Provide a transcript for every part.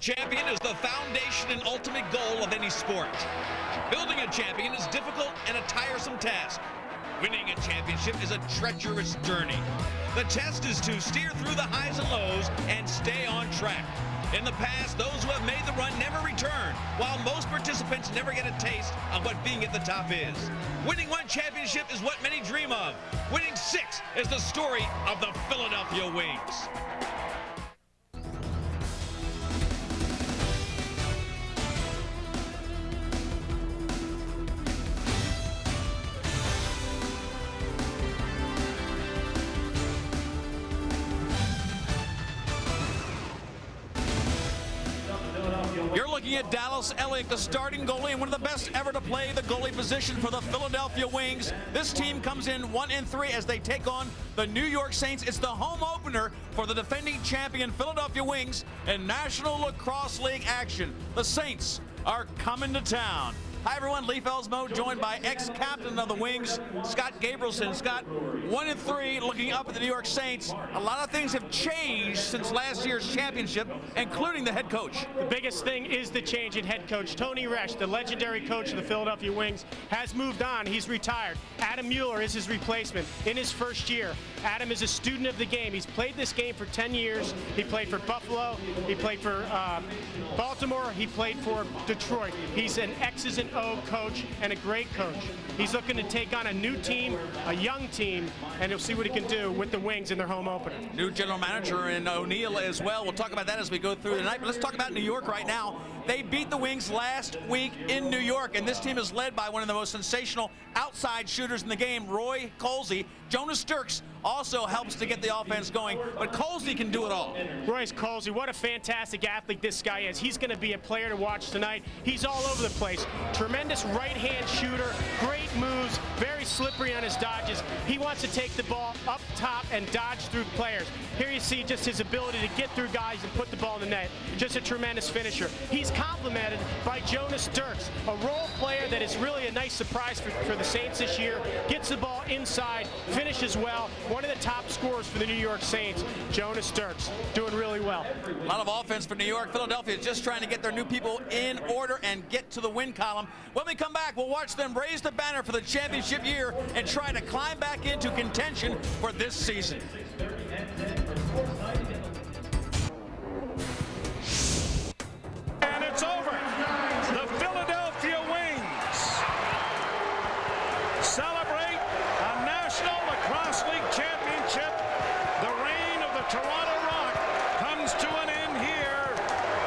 champion is the foundation and ultimate goal of any sport. Building a champion is difficult and a tiresome task. Winning a championship is a treacherous journey. The test is to steer through the highs and lows and stay on track. In the past, those who have made the run never return, while most participants never get a taste of what being at the top is. Winning one championship is what many dream of. Winning 6 is the story of the Philadelphia Wings. You're looking at Dallas Elliott, the starting goalie and one of the best ever to play the goalie position for the Philadelphia Wings. This team comes in 1-3 as they take on the New York Saints. It's the home opener for the defending champion Philadelphia Wings in National Lacrosse League action. The Saints are coming to town. Hi everyone, Lee Felsmo joined by ex-captain of the Wings, Scott Gabrielson. Scott, 1-3 looking up at the New York Saints. A lot of things have changed since last year's championship, including the head coach. The biggest thing is the change in head coach. Tony Resch, the legendary coach of the Philadelphia Wings, has moved on. He's retired. Adam Mueller is his replacement in his first year. Adam is a student of the game. He's played this game for 10 years. He played for Buffalo. He played for Baltimore. He played for Detroit. He's an X's and O coach and a great coach. He's looking to take on a new team, a young team, and he'll see what he can do with the Wings in their home opener. New general manager in O'Neill as well. We'll talk about that as we go through the night, but let's talk about New York right now. They beat the Wings last week in New York, and this team is led by one of the most sensational outside shooters in the game, Roy Colsey. Jonas Sturks also helps to get the offense going, but Colsey can do it all. Royce Colsey, what a fantastic athlete this guy is. He's going to be a player to watch tonight. He's all over the place. Tremendous right-hand shooter, great moves, very slippery on his dodges. He wants to take the ball up top and dodge through players. Here you see just his ability to get through guys and put the ball in the net. Just a tremendous finisher. He's complemented by Jonas Sturks, a role player that is really a nice surprise for the Saints this year. Gets the ball inside, finishes well. One of the top scorers for the New York Saints, Jonas Sturks, doing really well. A lot of offense for New York. Philadelphia is just trying to get their new people in order and get to the win column. When we come back, we'll watch them raise the banner for the championship year and try to climb back into contention for this season. And it's over. The Philadelphia Wings celebrate a National Lacrosse League championship. The reign of the Toronto Rock comes to an end here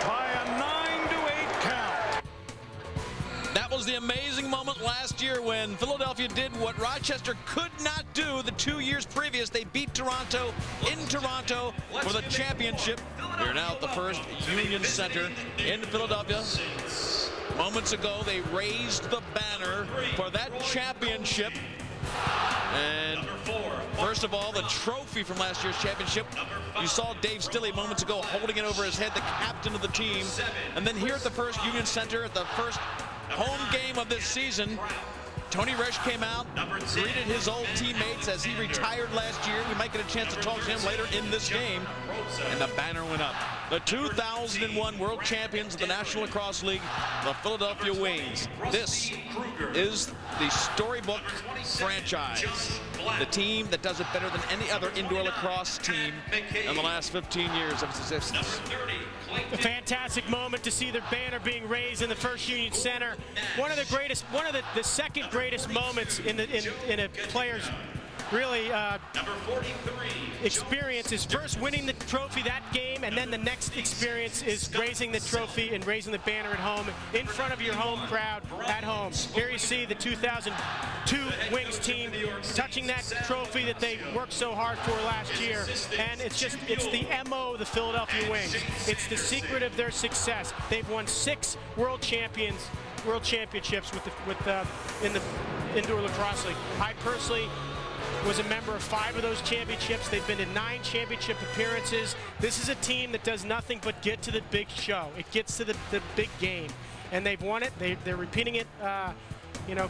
by a 9-8 count. That was the amazing moment last year when Philadelphia did what Rochester could not do the 2 years previous. They beat Toronto in Toronto for the championship. We're now at the first Union Center in Philadelphia. Moments ago, they raised the banner for that championship. And first of all, the trophy from last year's championship. You saw Dave Stilley moments ago holding it over his head, the captain of the team. And then here at the first Union Center, at the first home game of this season, Tony Resch came out, greeted his old teammates as he retired last year. We might get a chance to talk to him later in this game. And the banner went up. The 2001 World Champions of the National Lacrosse League, the Philadelphia Wings. This is the storybook franchise. The team that does it better than any other indoor lacrosse team in the last 15 years of its existence. A fantastic moment to see their banner being raised in the First Union Center. One of the greatest, the second greatest moments in a player's really experience is first winning the trophy that game, and then the next experience is raising the trophy and raising the banner at home in front of your home crowd at home. Here you see the 2002 Wings team touching that trophy that they worked so hard for last year, and it's the MO of the Philadelphia Wings. It's the secret of their success. They've won 6 world championships in the indoor lacrosse league. I personally was a member of 5 of those championships. They've been to 9 championship appearances. This is a team that does nothing but get to the big show. It gets to the big game, and they've won it. They're repeating it,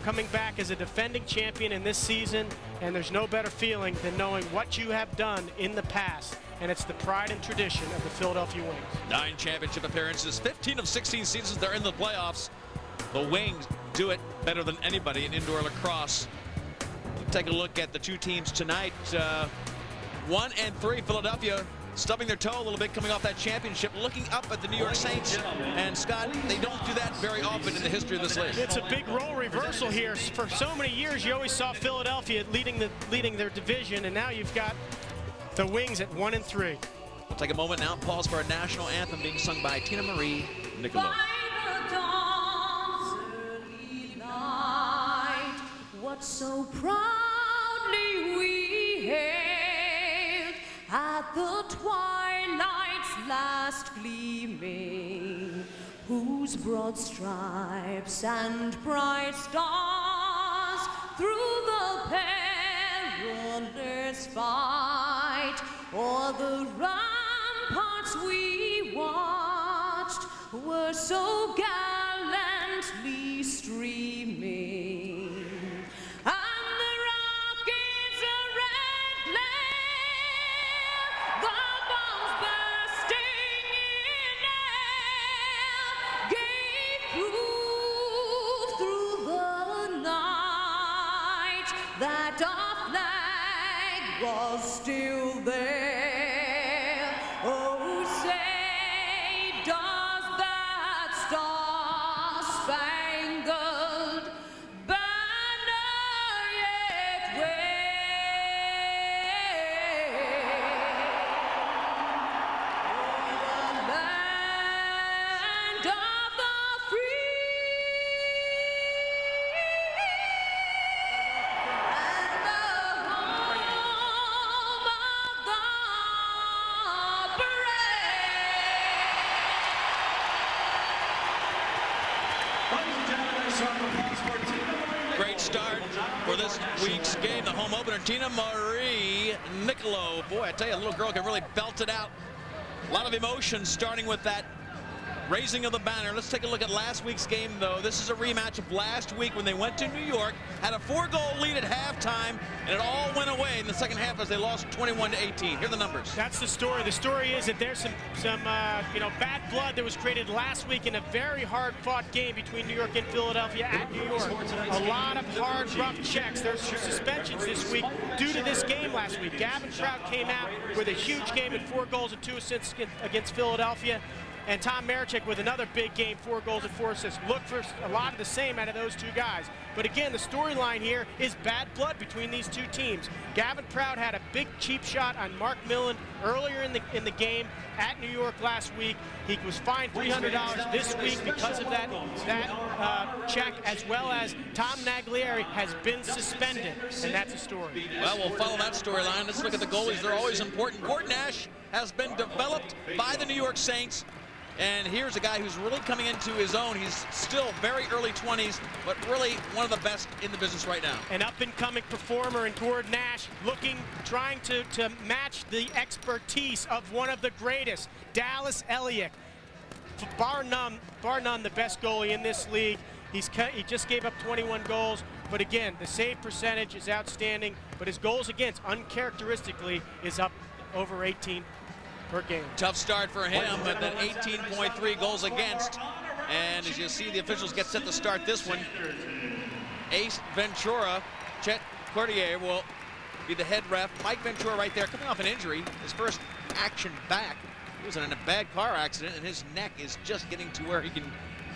coming back as a defending champion in this season, and there's no better feeling than knowing what you have done in the past and it's the pride and tradition of the Philadelphia Wings. 9 championship appearances, 15 of 16 seasons they're in the playoffs. The Wings do it better than anybody in indoor lacrosse. Take a look at the two teams tonight. 1 and 3, Philadelphia stubbing their toe a little bit coming off that championship, looking up at the New York Saints. And Scott, they don't do that very often in the history of this league. It's a big role reversal here. For so many years, you always saw Philadelphia leading their division, and now you've got the Wings at 1 and 3. We'll take a moment now and pause for a national anthem being sung by Tina Marie Niccolo. What so proudly we hailed at the twilight's last gleaming, whose broad stripes and bright stars through the perilous fight o'er the ramparts we watched were so gallantly streaming. That our flag was still there. Oh, say, does that star-spangled banner yet wave o'er the land of the free? Great start for this week's game, the home opener. Tina Marie Niccolo. Boy, I tell you, a little girl can really belt it out. A lot of emotion starting with that raising of the banner. Let's take a look at last week's game, though. This is a rematch of last week when they went to New York, had a 4-goal lead at halftime, and it all went away in the second half as they lost 21-18. Here are the numbers. That's the story. The story is that there's some bad blood that was created last week in a very hard-fought game between New York and Philadelphia at New York. A lot of hard, rough checks. There's suspensions this week due to this game last week. Gavin Trout came out with a huge game and 4 goals and 2 assists against Philadelphia. And Tom Marichek with another big game, 4 goals and 4 assists. Look for a lot of the same out of those two guys. But again, the storyline here is bad blood between these two teams. Gavin Proud had a big cheap shot on Mark Millen earlier in the game at New York last week. He was fined $300 this week because of that check, as well as Tom Naglieri has been suspended, and that's a story. Well, we'll follow that storyline. Let's look at the goalies. They're always important. Gordon Nash has been developed by the New York Saints. And here's a guy who's really coming into his own. He's still very early 20s, but really one of the best in the business right now. An up-and-coming performer in Gordon Nash, trying to match the expertise of one of the greatest, Dallas Elliott. Bar none, the best goalie in this league. He just gave up 21 goals, but again, the save percentage is outstanding, but his goals against, uncharacteristically, is up over 18 per game. Tough start for him, but then 18.3 goals against. And as you see, the officials get set to start this one. Ace Ventura, Chet Courtier will be the head ref. Mike Ventura right there, coming off an injury, his first action back. He was in a bad car accident, and his neck is just getting to where he can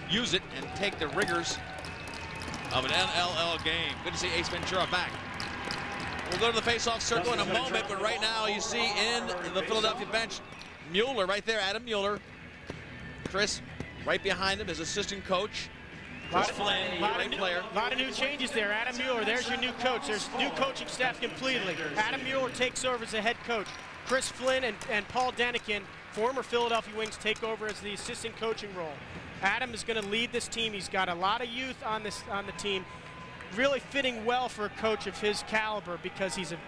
use it and take the rigors of an NLL game. Good to see Ace Ventura back. We'll go to the face-off circle in a moment, but right now you see in the Philadelphia bench, Mueller right there, Adam Mueller. Chris right behind him, his assistant coach. Chris Flynn, great player. A lot of new changes there. Adam Mueller, there's your new coach. There's new coaching staff completely. Adam Mueller takes over as the head coach. Chris Flynn and Paul Denikin, former Philadelphia Wings, take over as the assistant coaching role. Adam is going to lead this team. He's got a lot of youth on the team. Really fitting well for a coach of his caliber because he's a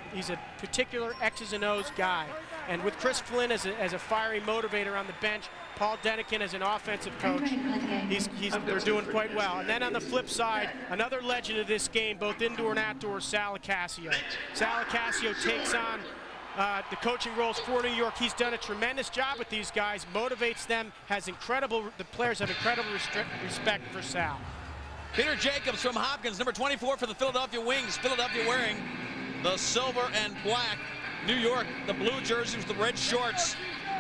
particular X's and O's guy. And with Chris Flynn as a fiery motivator on the bench, Paul Denikin as an offensive coach, they're doing quite well. And then on the flip side, another legend of this game, both indoor and outdoor, Sal Acacio. Sal Acacio takes on the coaching roles for New York. He's done a tremendous job with these guys, motivates them, the players have incredible respect for Sal. Peter Jacobs from Hopkins, number 24 for the Philadelphia Wings. Philadelphia wearing the silver and black. New York, the blue jerseys with the red shorts.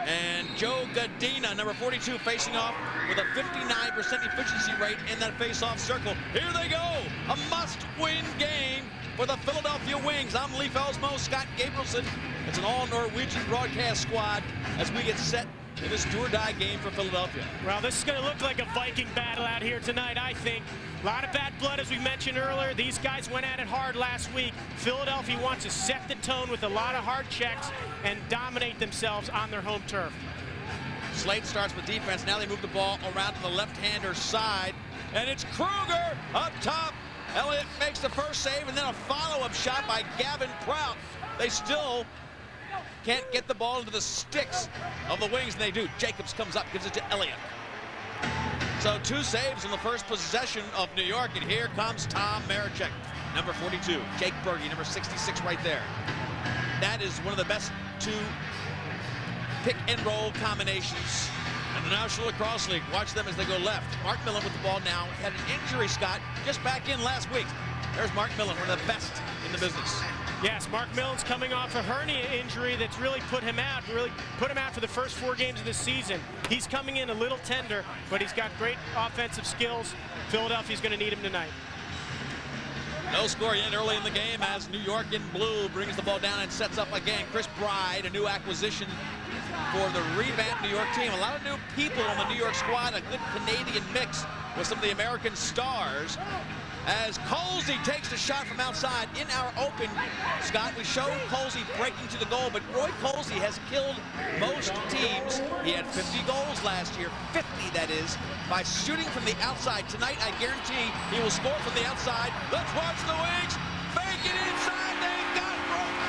And Joe Godina, number 42, facing off with a 59% efficiency rate in that face-off circle. Here they go, a must-win game for the Philadelphia Wings. I'm Leif Elsmo, Scott Gabrielson. It's an all-Norwegian broadcast squad as we get set in this do-or-die game for Philadelphia. Well, this is going to look like a Viking battle out here tonight, I think. A lot of bad blood, as we mentioned earlier. These guys went at it hard last week. Philadelphia wants to set the tone with a lot of hard checks and dominate themselves on their home turf. Slade starts with defense. Now they move the ball around to the left-hander side. And it's Kruger up top. Elliott makes the first save, and then a follow-up shot by Gavin Prout. They still can't get the ball into the sticks of the Wings, and they do. Jacobs comes up, gives it to Elliott. So 2 saves in the first possession of New York, and here comes Tom Marechek, number 42. Jake Berge, number 66 right there. That is one of the best 2 pick-and-roll combinations in the National Lacrosse League. Watch them as they go left. Mark Millen with the ball now. Had an injury, Scott, just back in last week. There's Mark Millen, one of the best in the business. Yes, Mark Millen's coming off a hernia injury that's really put him out for the first 4 games of the season. He's coming in a little tender, but he's got great offensive skills. Philadelphia's going to need him tonight. No score yet early in the game as New York in blue brings the ball down and sets up again. Chris Bride, a new acquisition for the revamped New York team. A lot of new people on the New York squad, a good Canadian mix with some of the American stars. As Colsey takes the shot from outside in our open, Scott, we showed Colsey breaking to the goal, but Roy Colsey has killed most teams. He had 50 goals last year, 50 that is, by shooting from the outside. Tonight, I guarantee he will score from the outside. Let's watch the Wings fake it inside. They got broke.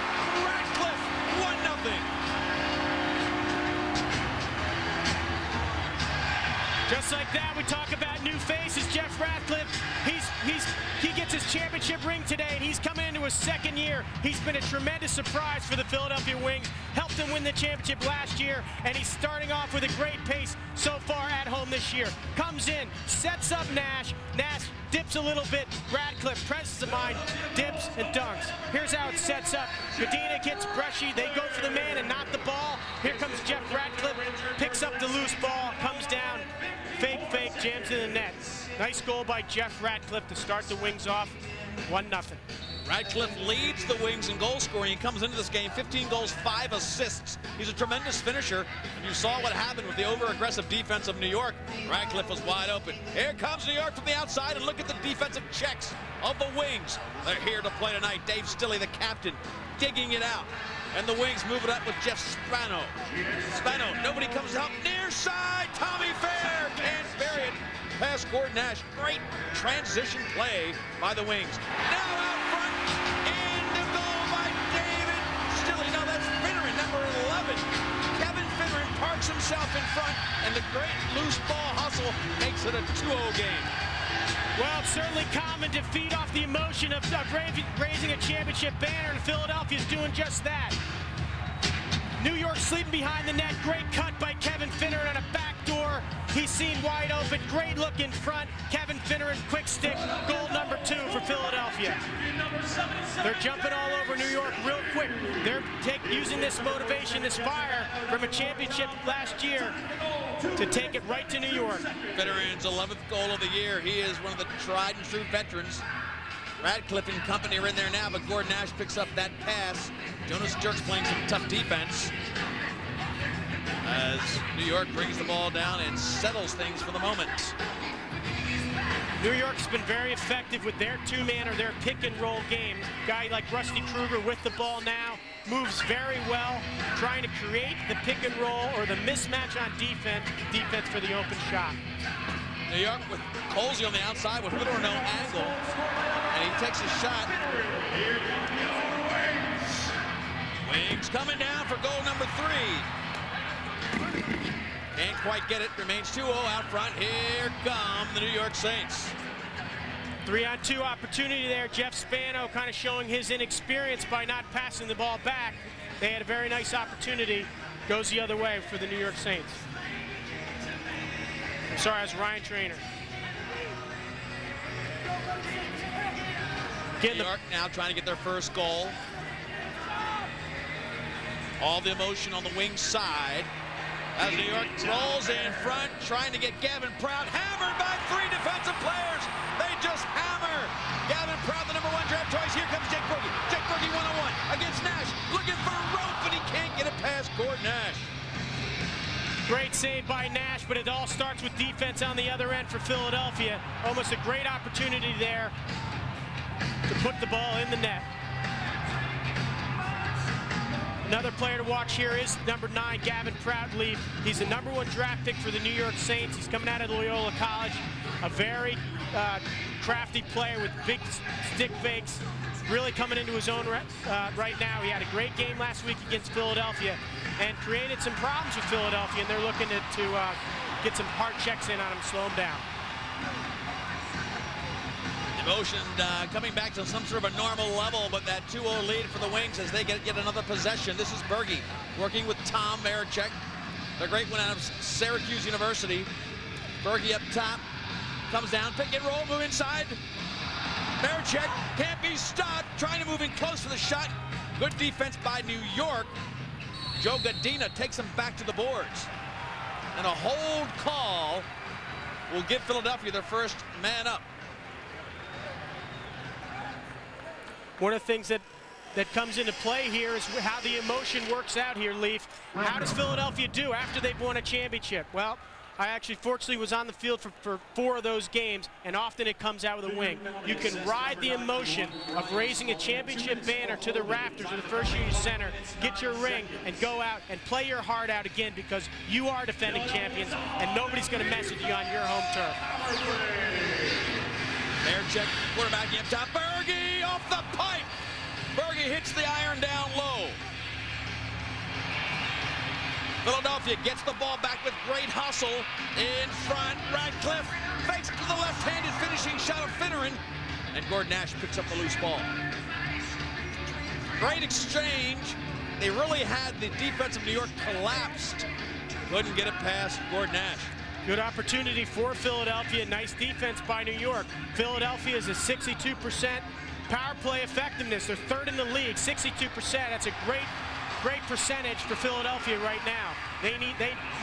Ratcliffe, 1-0. Just like that, we talk about new faces. Jeff Ratcliffe, he gets his championship ring today, and he's coming into his 2nd year. He's been a tremendous surprise for the Philadelphia Wings. Helped them win the championship last year, and he's starting off with a great pace so far at home this year. Comes in, sets up Nash. Nash dips a little bit. Ratcliffe presses the mind, dips and dunks. Here's how it sets up. Godina gets brushy. They go for the man and not the ball. Here comes Jeff Ratcliffe, picks up the loose ball, comes down, fake, jams in the net. Nice goal by Jeff Ratcliffe to start the Wings off 1-0. Ratcliffe leads the Wings in goal scoring. He comes into this game 15 goals, 5 assists. He's a tremendous finisher, and you saw what happened with the over-aggressive defense of New York. Ratcliffe was wide open. Here comes New York from the outside, and look at the defensive checks of the Wings. They're here to play tonight. Dave Stilley, the captain, digging it out. And the Wings move it up with Jeff Spano. Spano, nobody comes out near side. Tommy Fair can't bury it. Past Gordon Nash. Great transition play by the Wings. Now out front, into goal by David Stilley. Now that's Finneran, number 11. Kevin Finneran parks himself in front, and the great loose ball hustle makes it a 2-0 game. Well, it's certainly common to feed off the emotion of raising a championship banner, and Philadelphia's doing just that. New York sleeping behind the net. Great cut by Kevin Finneran on a backdoor. He's seen wide open. Great look in front. Kevin Finneran, quick stick. Goal number 2 for Philadelphia. They're jumping all over New York real quick. They're using this motivation, this fire from a championship last year to take it right to New York. Finneran's 11th goal of the year. He is one of the tried and true veterans. Radcliffe and company are in there now, but Gordon Nash picks up that pass. Jonas Jerk's playing some tough defense as New York brings the ball down and settles things for the moment. New York's been very effective with their 2-man or their pick-and-roll game. Guy like Rusty Kruger with the ball now moves very well, trying to create the pick-and-roll or the mismatch on defense for the open shot. New York with Colsey on the outside with little or no angle, and he takes a shot. Wings coming down for goal number 3. Can't quite get it, remains 2-0 out front. Here come the New York Saints. 3-on-2 opportunity there. Jeff Spano kind of showing his inexperience by not passing the ball back. They had a very nice opportunity. Goes the other way for the New York Saints. I'm sorry, that's Ryan Trainer. New York now trying to get their first goal. All the emotion on the wing side. As New York rolls in front, trying to get Gavin Prout, hammered by 3 defensive players. They just hammer. Gavin Prout, the #1 draft choice. Here comes Jake Berge. Jake Berge one-on-one against Nash, looking for a rope, and he can't get it past Gordon Nash. Great save by Nash, but it all starts with defense on the other end for Philadelphia. Almost a great opportunity there to put the ball in the net. Another player to watch here is #9, Gavin Prout. He's the #1 draft pick for the New York Saints. He's coming out of Loyola College, a very crafty player with big stick fakes, really coming into his own right now. He had a great game last week against Philadelphia and created some problems with Philadelphia, and they're looking to get some hard checks in on him, slow him down. Emotion coming back to some sort of a normal level, but that 2-0 lead for the Wings as they get yet another possession. This is Berge working with Tom Marechek, the great one out of Syracuse University. Berge up top, comes down, pick and roll, move inside. Marechek can't be stopped, trying to move in close for the shot. Good defense by New York. Joe Godina takes him back to the boards. And a hold call will give Philadelphia their first man up. One of the things that comes into play here is how the emotion works out here, Leaf. How does Philadelphia do after they've won a championship? Well, I actually fortunately was on the field for 4 of those games, and often it comes out with a wing. You can ride the emotion of raising a championship banner to the rafters of the First Union Center, get your ring, and go out and play your heart out again, because you are defending champions, and nobody's going to mess with you on your home turf. Marechek, quarterbacking up top. Berge off the pipe. Berge hits the iron down low. Philadelphia gets the ball back with great hustle in front. Radcliffe fakes to the left-handed finishing shot of Finneran, and Gordon Nash picks up the loose ball. Great exchange. They really had the defense of New York collapsed. Couldn't get it past Gordon Nash. Good opportunity for Philadelphia. Nice defense by New York. Philadelphia is a 62% power play effectiveness. They're 3rd in the league, 62%. That's a great percentage for Philadelphia right now. They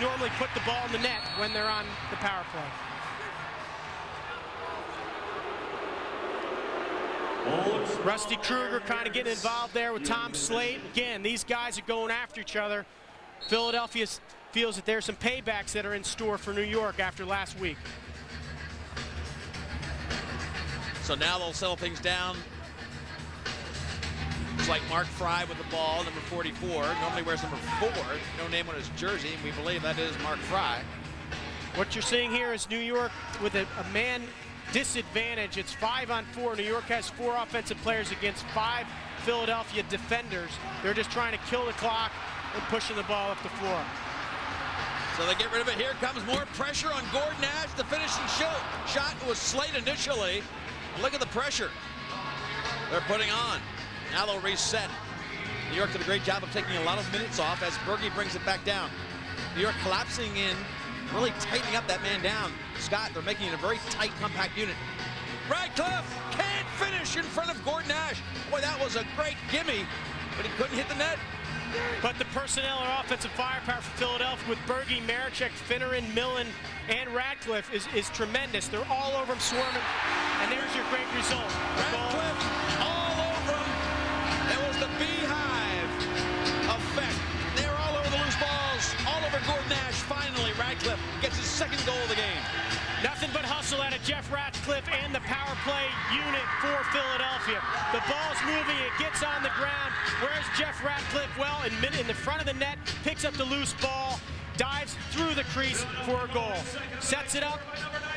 normally put the ball in the net when they're on the power play. Rusty Kruger kind of getting involved there with Tom Slate. Again, these guys are going after each other. Philadelphia feels that there's some paybacks that are in store for New York after last week. So now they'll settle things down. It's like Mark Fry with the ball, number 44. Normally wears number 4. No name on his jersey, and we believe that is Mark Fry. What you're seeing here is New York with a man disadvantage. It's 5-on-4. New York has 4 offensive players against 5 Philadelphia defenders. They're just trying to kill the clock and pushing the ball up the floor. So they get rid of it. Here comes more pressure on Gordon Nash. The finishing shot was Slate initially. Look at the pressure they're putting on. Now they'll reset. New York did a great job of taking a lot of minutes off as Berge brings it back down. New York collapsing in, really tightening up that man down. Scott, they're making it a very tight, compact unit. Radcliffe can't finish in front of Gordon Nash. Boy, that was a great gimme, but he couldn't hit the net. But the personnel or offensive firepower for Philadelphia with Berge, Marechek, Finneran, Millen, and Radcliffe is tremendous. They're all over him, swarming, and there's your great result. Radcliffe all over him. It was the beehive effect. They were all over the loose balls, all over Gordon Nash. Finally, Radcliffe gets his 2nd goal of the game. Nothing but hustle out of Jeff Radcliffe and the power play unit for Philadelphia. The ball's moving, it gets on the ground. Where's Jeff Radcliffe? Well, in the front of the net, picks up the loose ball, dives through the crease for a goal. Sets it up.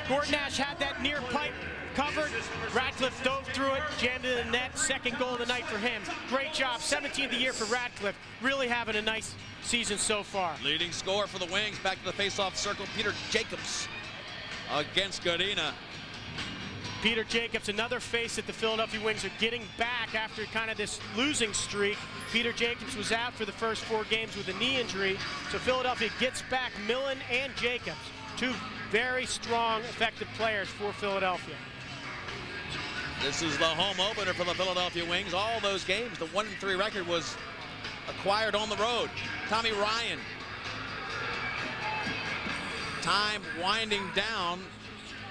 Gordon Nash had that near pipe covered. Radcliffe dove through it, jammed it in the net. 2nd goal of the night for him. Great job. 17th of the year for Radcliffe. Really having a nice season so far. Leading scorer for the Wings. Back to the face-off circle, Peter Jacobs against Godina. Peter Jacobs, another face that the Philadelphia Wings are getting back after kind of this losing streak. Peter Jacobs was out for the first 4 games with a knee injury, so Philadelphia gets back Millen and Jacobs, 2 very strong, effective players for Philadelphia. This is the home opener for the Philadelphia Wings. All those games, the 1-3 record was acquired on the road. Tommy Ryan. Time winding down.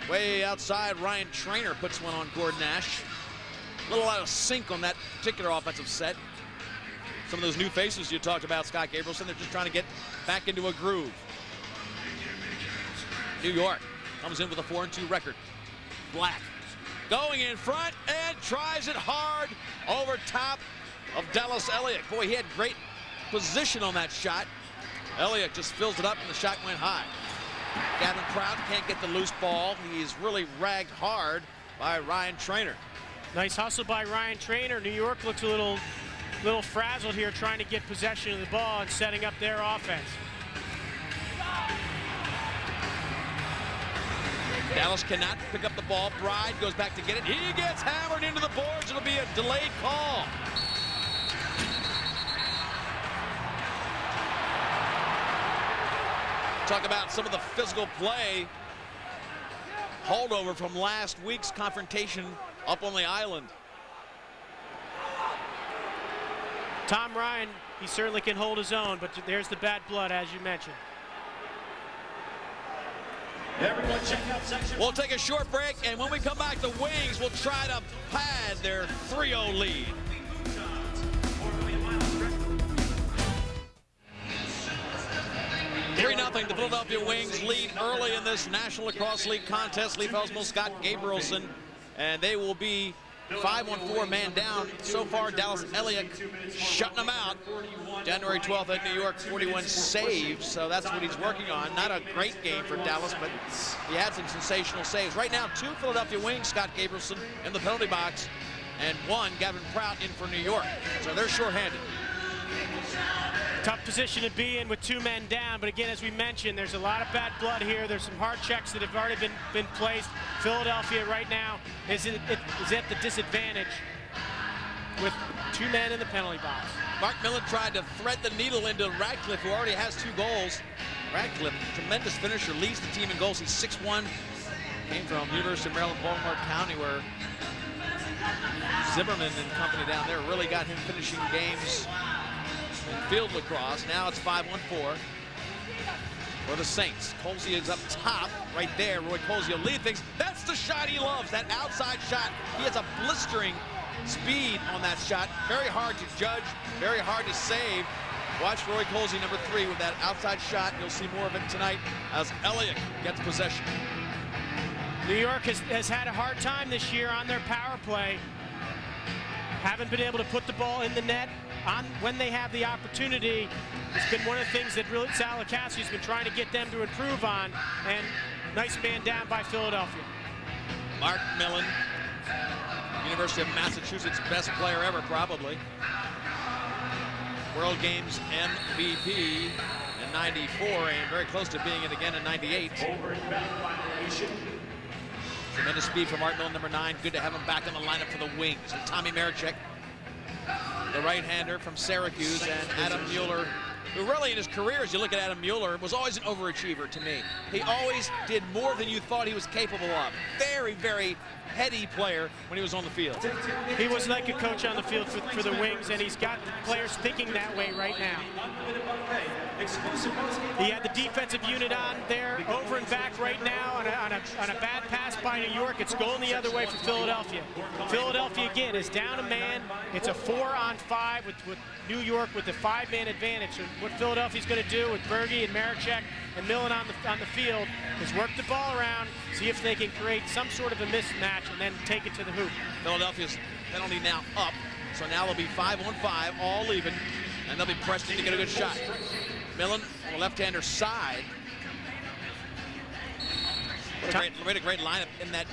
Way outside, Ryan Trainer puts one on Gordon Nash. A little out of sync on that particular offensive set. Some of those new faces you talked about, Scott Gabrielson, they're just trying to get back into a groove. New York comes in with a 4-2 record. Black going in front and tries it hard over top of Dallas Elliott. Boy, he had great position on that shot. Elliott just fills it up and the shot went high. Gavin Prout can't get the loose ball. He's really ragged hard by Ryan Trainer. Nice hustle by Ryan Trainer. New York looks a little frazzled here, trying to get possession of the ball and setting up their offense. Dallas cannot pick up the ball. Bride goes back to get it. He gets hammered into the boards. It'll be a delayed call. Talk about some of the physical play. Holdover from last week's confrontation up on the island. Tom Ryan, he certainly can hold his own, but there's the bad blood, as you mentioned. Everyone check out section. We'll take a short break, and when we come back, the Wings will try to pad their 3-0 lead. The Philadelphia Wings lead early in this National Lacrosse League contest. Lee Felsmo, Scott Gabrielson, and they will be 5-on-4 man down. So far, Dallas Elliott shutting them out. January 12th at New York, 41 saves, so that's what he's working on. Not a great game for Dallas, but he had some sensational saves. Right now, 2 Philadelphia Wings, Scott Gabrielson in the penalty box, and 1 Gavin Prout in for New York. So they're shorthanded. Tough position to be in with 2 men down, but again, as we mentioned, there's a lot of bad blood here. There's some hard checks that have already been placed. Philadelphia right now is at the disadvantage with 2 men in the penalty box. Mark Millen tried to thread the needle into Radcliffe, who already has 2 goals. Radcliffe, tremendous finisher, leads the team in goals. He's 6'1", came from University of Maryland, Baltimore County, where Zimmerman and company down there really got him finishing games in field lacrosse. Now it's 5-1-4 for the Saints. Colsey is up top right there. Roy Colsey will lead things. That's the shot he loves, that outside shot. He has a blistering speed on that shot. Very hard to judge, very hard to save. Watch Roy Colsey, number 3, with that outside shot. You'll see more of it tonight as Elliott gets possession. New York has had a hard time this year on their power play. Haven't been able to put the ball in the net when they have the opportunity. It's been one of the things that really Sal Licassio's been trying to get them to improve on, and nice man down by Philadelphia. Mark Millen, University of Massachusetts best player ever, probably. World Games MVP in '94 and very close to being it again in '98. Tremendous speed from Mark Millen, number 9. Good to have him back in the lineup for the Wings. And Tommy Marechek, the right-hander from Syracuse, and Adam Mueller, who really in his career, as you look at Adam Mueller, was always an overachiever to me. He always did more than you thought he was capable of. Very, very heady player when he was on the field. He was like a coach on the field for the Wings, and he's got the players thinking that way right now. He had the defensive unit on there, over and back right now on a bad pass by New York. It's going the other way for Philadelphia. Philadelphia, again, is down a man. It's a 4-on-5 with New York with the 5-man advantage. So what Philadelphia's going to do with Berge and Marechek and Millen on the field is work the ball around, see if they can create some sort of a mismatch, and then take it to the hoop. Philadelphia's penalty now up, so now they'll be 5-on-5, all even, and they'll be pressed in to get a good shot. Millen on the left-hander side. What a great lineup in that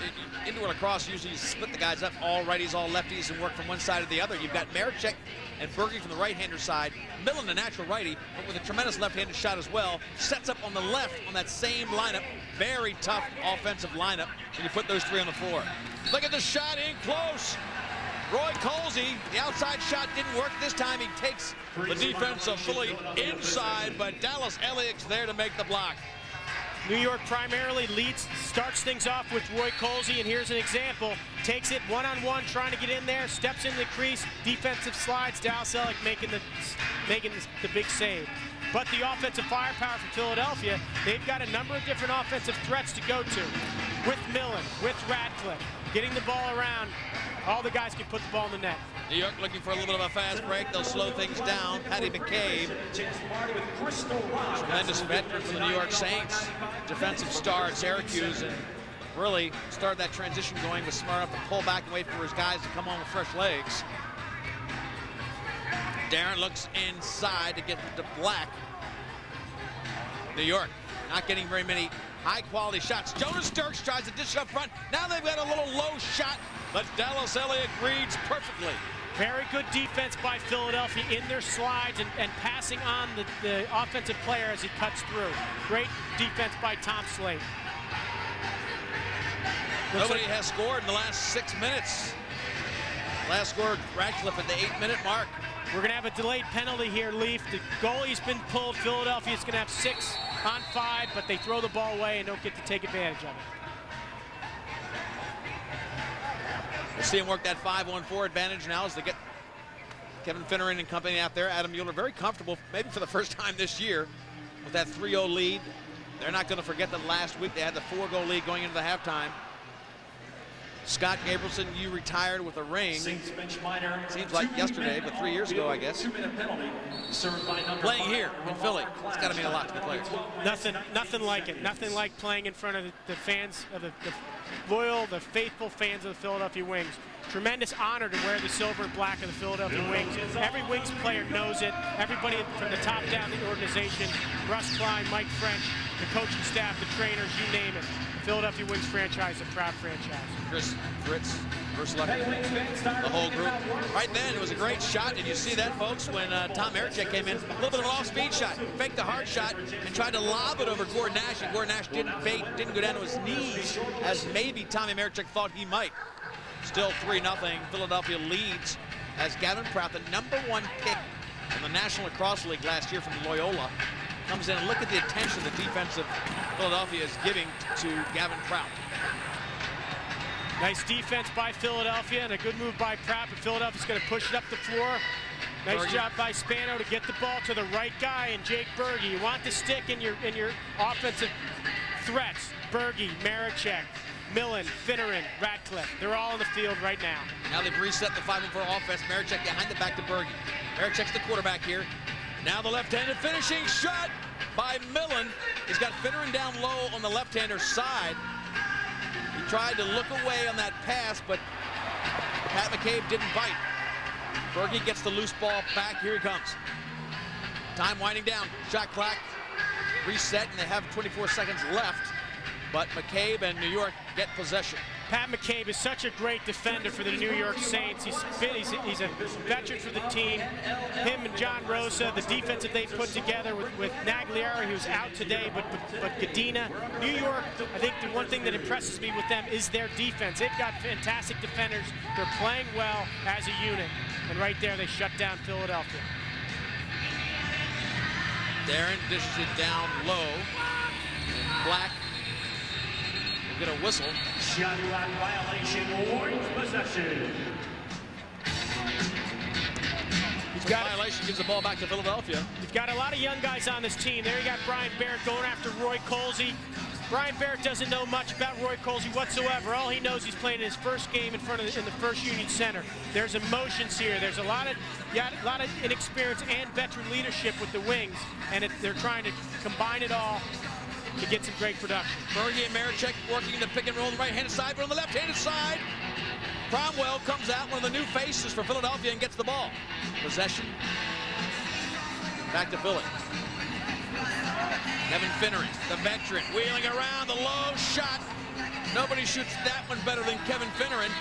indoor lacrosse. Usually you split the guys up, all righties, all lefties, and work from one side to the other. You've got Marichek and Berge from the right-hander side. Millen, a natural righty, but with a tremendous left-handed shot as well. Sets up on the left on that same lineup. Very tough offensive lineup when you put those three on the floor. Look at the shot in close. Roy Colsey, the outside shot didn't work this time. He takes the defense of Philly inside, but Dallas Elliott's there to make the block. New York primarily starts things off with Roy Colsey, and here's an example. Takes it one-on-one, trying to get in there, steps into the crease, defensive slides, Dallas Elliott making the big save. But the offensive firepower for Philadelphia, they've got a number of different offensive threats to go to. With Millen, with Ratcliffe, getting the ball around, all the guys can put the ball in the net. New York looking for a little bit of a fast break. They'll slow things down. Patty McCabe, tremendous veteran for the New York Saints. Defensive star at Syracuse, and really started that transition going, was smart enough to pull back and wait for his guys to come on with fresh legs. Darren looks inside to get to Black. New York not getting very many high-quality shots. Jonas Dirks tries to dish it up front. Now they've got a little low shot, but Dallas Elliott reads perfectly. Very good defense by Philadelphia in their slides and passing on the offensive player as he cuts through. Great defense by Tom Slate. Nobody has scored in the last 6 minutes. Last scored Ratcliffe at the 8-minute mark. We're going to have a delayed penalty here, Leaf. The goalie's been pulled. Philadelphia's going to have 6 on 5, but they throw the ball away and don't get to take advantage of it. We'll see him work that 5-on-4 advantage now as they get Kevin Finneran and company out there. Adam Mueller very comfortable, maybe for the first time this year, with that 3-0 lead. They're not going to forget that last week they had the 4-goal lead going into the halftime. Scott Gabrielson, you retired with a ring. Seems like yesterday, but 3 years ago, I guess. Playing here in Philly, it's got to mean a lot to the players. Nothing like it. Nothing like playing in front of the fans, of the loyal, the faithful fans of the Philadelphia Wings. Tremendous honor to wear the silver and black of the Philadelphia Wings. Every Wings player knows it. Everybody from the top down the organization, Russ Klein, Mike French, the coaching staff, the trainers, you name it. The Philadelphia Wings franchise is a proud franchise. Chris Fritz, Ursula, the whole group. Right then, it was a great shot, and you see that, folks, when Tom Marichek came in. A little bit of an off-speed shot, faked a hard shot, and tried to lob it over Gordon Nash, and Gordon Nash didn't bait, didn't go down to his knees, as maybe Tommy Marichek thought he might. Still 3-0, Philadelphia leads as Gavin Pratt, the #1 pick in the National Lacrosse League last year from Loyola, comes in and look at the attention the defense of Philadelphia is giving to Gavin Pratt. Nice defense by Philadelphia and a good move by Pratt, but Philadelphia's going to push it up the floor. Nice Berge. job by Spano to get the ball to the right guy, and Jake Berge. You want the stick in your offensive threats. Berge, Marichek, Millen, Finneran, Ratcliffe. They're all on the field right now. Now they've reset the 5-on-4 offense. Marichek behind the back to Berge. Marichek's the quarterback here. Now the left-handed finishing shot by Millen. He's got Finneran down low on the left-hander side. He tried to look away on that pass, but Pat McCabe didn't bite. Berge gets the loose ball back. Here he comes. Time winding down. Shot clock reset, and they have 24 seconds left. But McCabe and New York get possession. Pat McCabe is such a great defender for the New York Saints. He's a veteran for the team. Him and John Rosa, the defense that they put together with Nagliari, who's out today, but Gadina. New York, I think the one thing that impresses me with them is their defense. They've got fantastic defenders. They're playing well as a unit. And right there, they shut down Philadelphia. Darren dishes it down low. And Black will get a whistle. Shot clock violation, Warriors possession. Violation gives the ball back to Philadelphia. You've got a lot of young guys on this team. There you got Brian Barrett going after Roy Colsey. Brian Barrett doesn't know much about Roy Colsey whatsoever. All he knows, he's playing his first game in the First Union Center. There's emotions here. There's a lot of inexperience and veteran leadership with the Wings, and they're trying to combine it all to get some great production. Berge and Marichek working the pick and roll on the right-handed side, but on the left-handed side, Cromwell comes out, one of the new faces for Philadelphia, and gets the ball. Possession. Back to Philly. Kevin Finneran, the veteran, wheeling around, the low shot. Nobody shoots that one better than Kevin Finneran.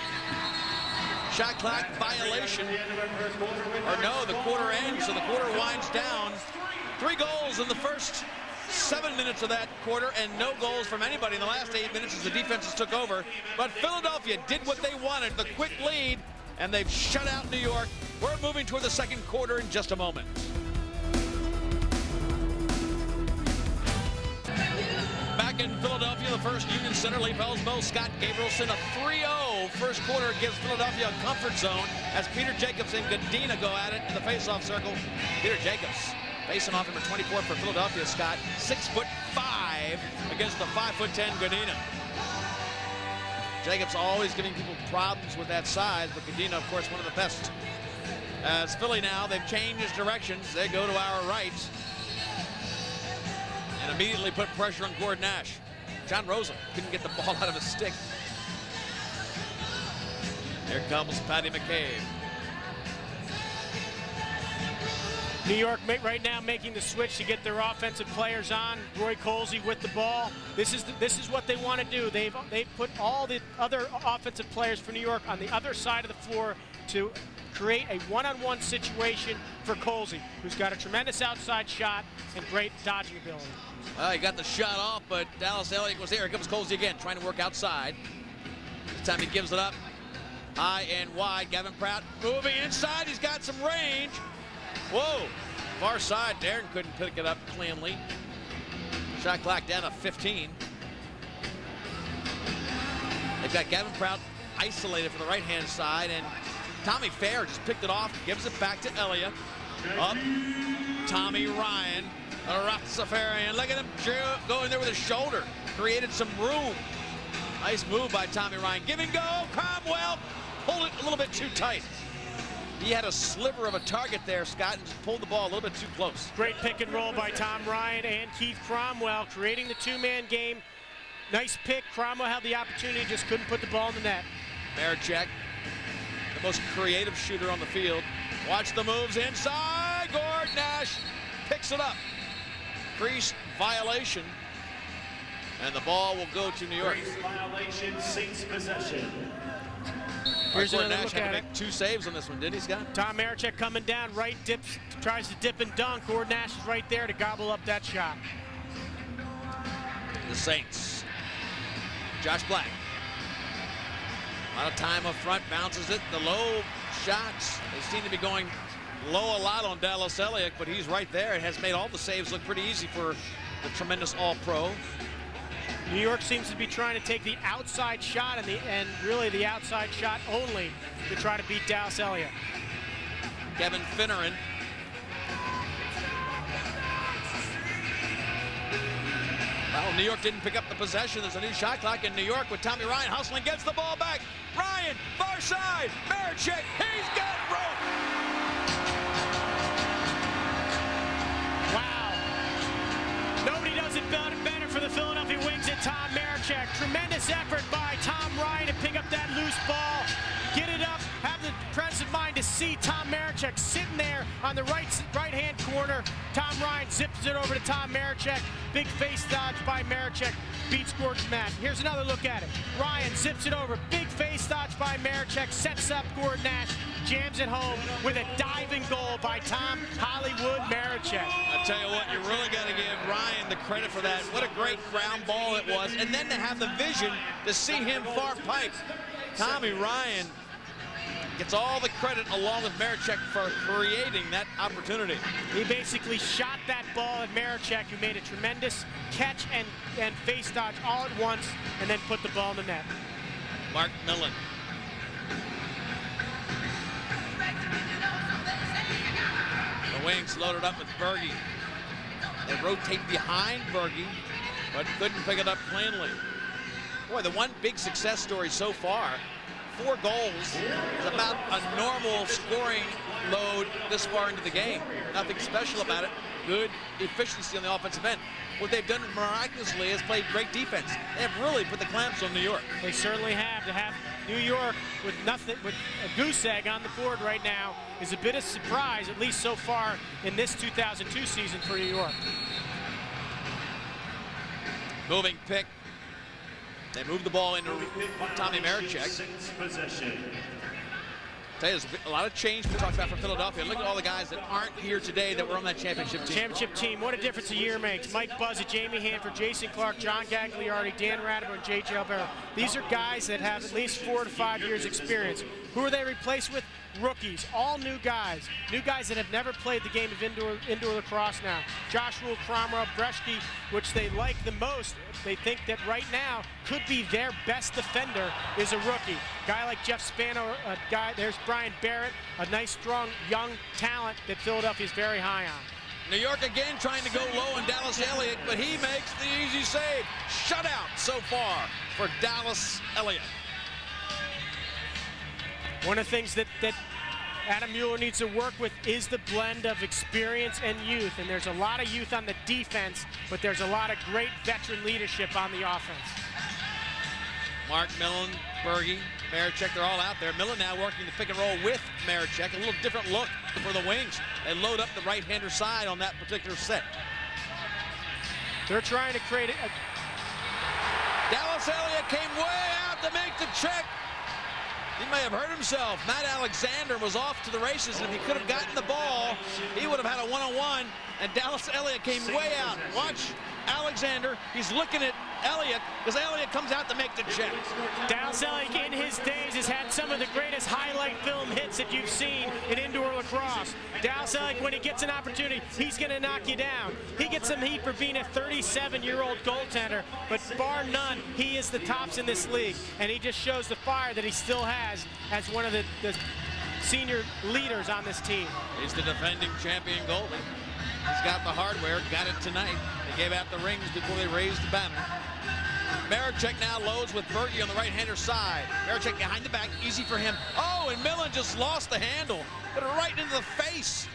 Shot clock violation. Or no, the quarter ends, so the quarter winds down. 3 goals in the first 7 minutes of that quarter, and no goals from anybody in the last 8 minutes as the defenses took over. But Philadelphia did what they wanted, the quick lead, and they've shut out New York. We're moving toward the second quarter in just a moment. Back in Philadelphia, the first Union Center, Lee Felsbo, Scott Gabrielson, a 3-0 first quarter gives Philadelphia a comfort zone as Peter Jacobs and Godina go at it in the faceoff circle. Peter Jacobs facing off number 24 for Philadelphia, Scott, 6'5" against the 5'10" Godina. Jacobs always giving people problems with that size, but Godina, of course, one of the best. As Philly now, they've changed directions. They go to our right and immediately put pressure on Gordon Nash. John Rosa couldn't get the ball out of his stick. Here comes Patty McCabe. New York right now making the switch to get their offensive players on. Roy Colsey with the ball. This is what they want to do. They've put all the other offensive players for New York on the other side of the floor to create a one-on-one situation for Colsey, who's got a tremendous outside shot and great dodging ability. Well, he got the shot off, but Dallas Elliott was there. Here comes Colsey again, trying to work outside. This time he gives it up high and wide. Gavin Pratt moving inside. He's got some range. Whoa, far side. Darren couldn't pick it up cleanly. Shot clock down to 15. They've got Gavin Pratt isolated for the right-hand side, and Tommy Fair just picked it off, gives it back to Elliott. Up, Tommy Ryan, a Rastafarian. Look at him go in there with his shoulder. Created some room. Nice move by Tommy Ryan. Give and go, Cromwell. Pulled it a little bit too tight. He had a sliver of a target there, Scott, and just pulled the ball a little bit too close. Great pick and roll by Tom Ryan and Keith Cromwell, creating the two-man game. Nice pick. Cromwell had the opportunity, just couldn't put the ball in the net. Maricek, the most creative shooter on the field. Watch the moves inside. Gord Nash picks it up. Crease violation. And the ball will go to New York. Crease violation, Saints possession. Here's Gordon another Nash look had at to it. make 2 saves on this one, did he, Scott? Tom Maricek coming down, right, dips, tries to dip and dunk. Gordon Nash is right there to gobble up that shot. The Saints. Josh Black. A lot of time up front, bounces it. The low shots, they seem to be going low a lot on Dallas Elliott, but he's right there. It has made all the saves look pretty easy for the tremendous All-Pro. New York seems to be trying to take the outside shot and really the outside shot only to try to beat Dallas Elliott. Kevin Finneran. Well, New York didn't pick up the possession. There's a new shot clock in New York with Tommy Ryan hustling, gets the ball back. Ryan, far side, Maricek, he's got rope. Wow. Nobody does it better for the Philadelphia Wings than Tom Maricek. Tremendous effort by Tom Ryan to pick up that loose ball, get it up, have the presence of mind to see Tom Maricek sitting there on the right-hand corner. Tom Ryan zips it over to Tom Maricek. Big face dodge by Maricek. Beats Gordon's mat. Here's another look at it. Ryan zips it over. Big face dodge by Maricek. Sets up Gordon Nash. Jams it home with a diving goal by Tom Hollywood Maricek. I tell you what, you really got to give Ryan the credit for that. What a great ground ball it was. And then to have the vision to see him far pipe. Tommy Ryan gets all the credit along with Maricek for creating that opportunity. He basically shot that ball at Maricek, who made a tremendous catch and face dodge all at once, and then put the ball in the net. Mark Millen. The Wings loaded up with Berge. They rotate behind Berge, but couldn't pick it up cleanly. Boy, the one big success story so far, 4 goals is about a normal scoring load this far into the game. Nothing special about it. Good efficiency on the offensive end. What they've done miraculously is played great defense. They have really put the clamps on New York. They certainly have. To have New York with nothing, with a goose egg on the board right now is a bit of surprise, at least so far in this 2002 season for New York. Moving pick. They move the ball into Tommy Marechek. Possession. Tell you, there's a lot of change we talked about from Philadelphia. Look at all the guys that aren't here today that were on that championship team. Championship team, what a difference a year makes. Mike Buzzard, Jamie Hanford, Jason Clark, John Gagliardi, Dan Radimer, and J.J. Albero. These are guys that have at least 4 to 5 years experience. Who are they replaced with? Rookies, all new guys that have never played the game of indoor lacrosse now. Joshua Cromwell, Breschke, which they like the most. They think that right now could be their best defender is a rookie. Guy like Jeff Spano, there's Brian Barrett, a nice, strong, young talent that Philadelphia is very high on. New York again trying to go low on Dallas Elliott, but he makes the easy save. Shutout so far for Dallas Elliott. One of the things that Adam Mueller needs to work with is the blend of experience and youth. And there's a lot of youth on the defense, but there's a lot of great veteran leadership on the offense. Mark Millen, Berge, Marechek, they're all out there. Millen now working the pick and roll with Marechek. A little different look for the Wings. They load up the right-hander side on that particular set. They're trying to create a... Dallas Elliott came way out to make the check. He may have hurt himself. Matt Alexander was off to the races, and if he could have gotten the ball, he would have had a one-on-one, and Dallas Elliott came way out. Watch Alexander. He's looking at Elliott, because Elliott comes out to make the check. Dallas Elliott in his days has had some of the greatest highlight film hits that you've seen in indoor lacrosse. Dallas Elliott, when he gets an opportunity, he's going to knock you down. He gets some heat for being a 37-year-old goaltender, but bar none, he is the tops in this league, and he just shows the fire that he still has as one of the senior leaders on this team. He's the defending champion goalie. He's got the hardware, got it tonight. They gave out the rings before they raised the banner. Marechek now loads with Berge on the right-hander side. Marechek behind the back, easy for him. Oh, and Millen just lost the handle. Put it right into the face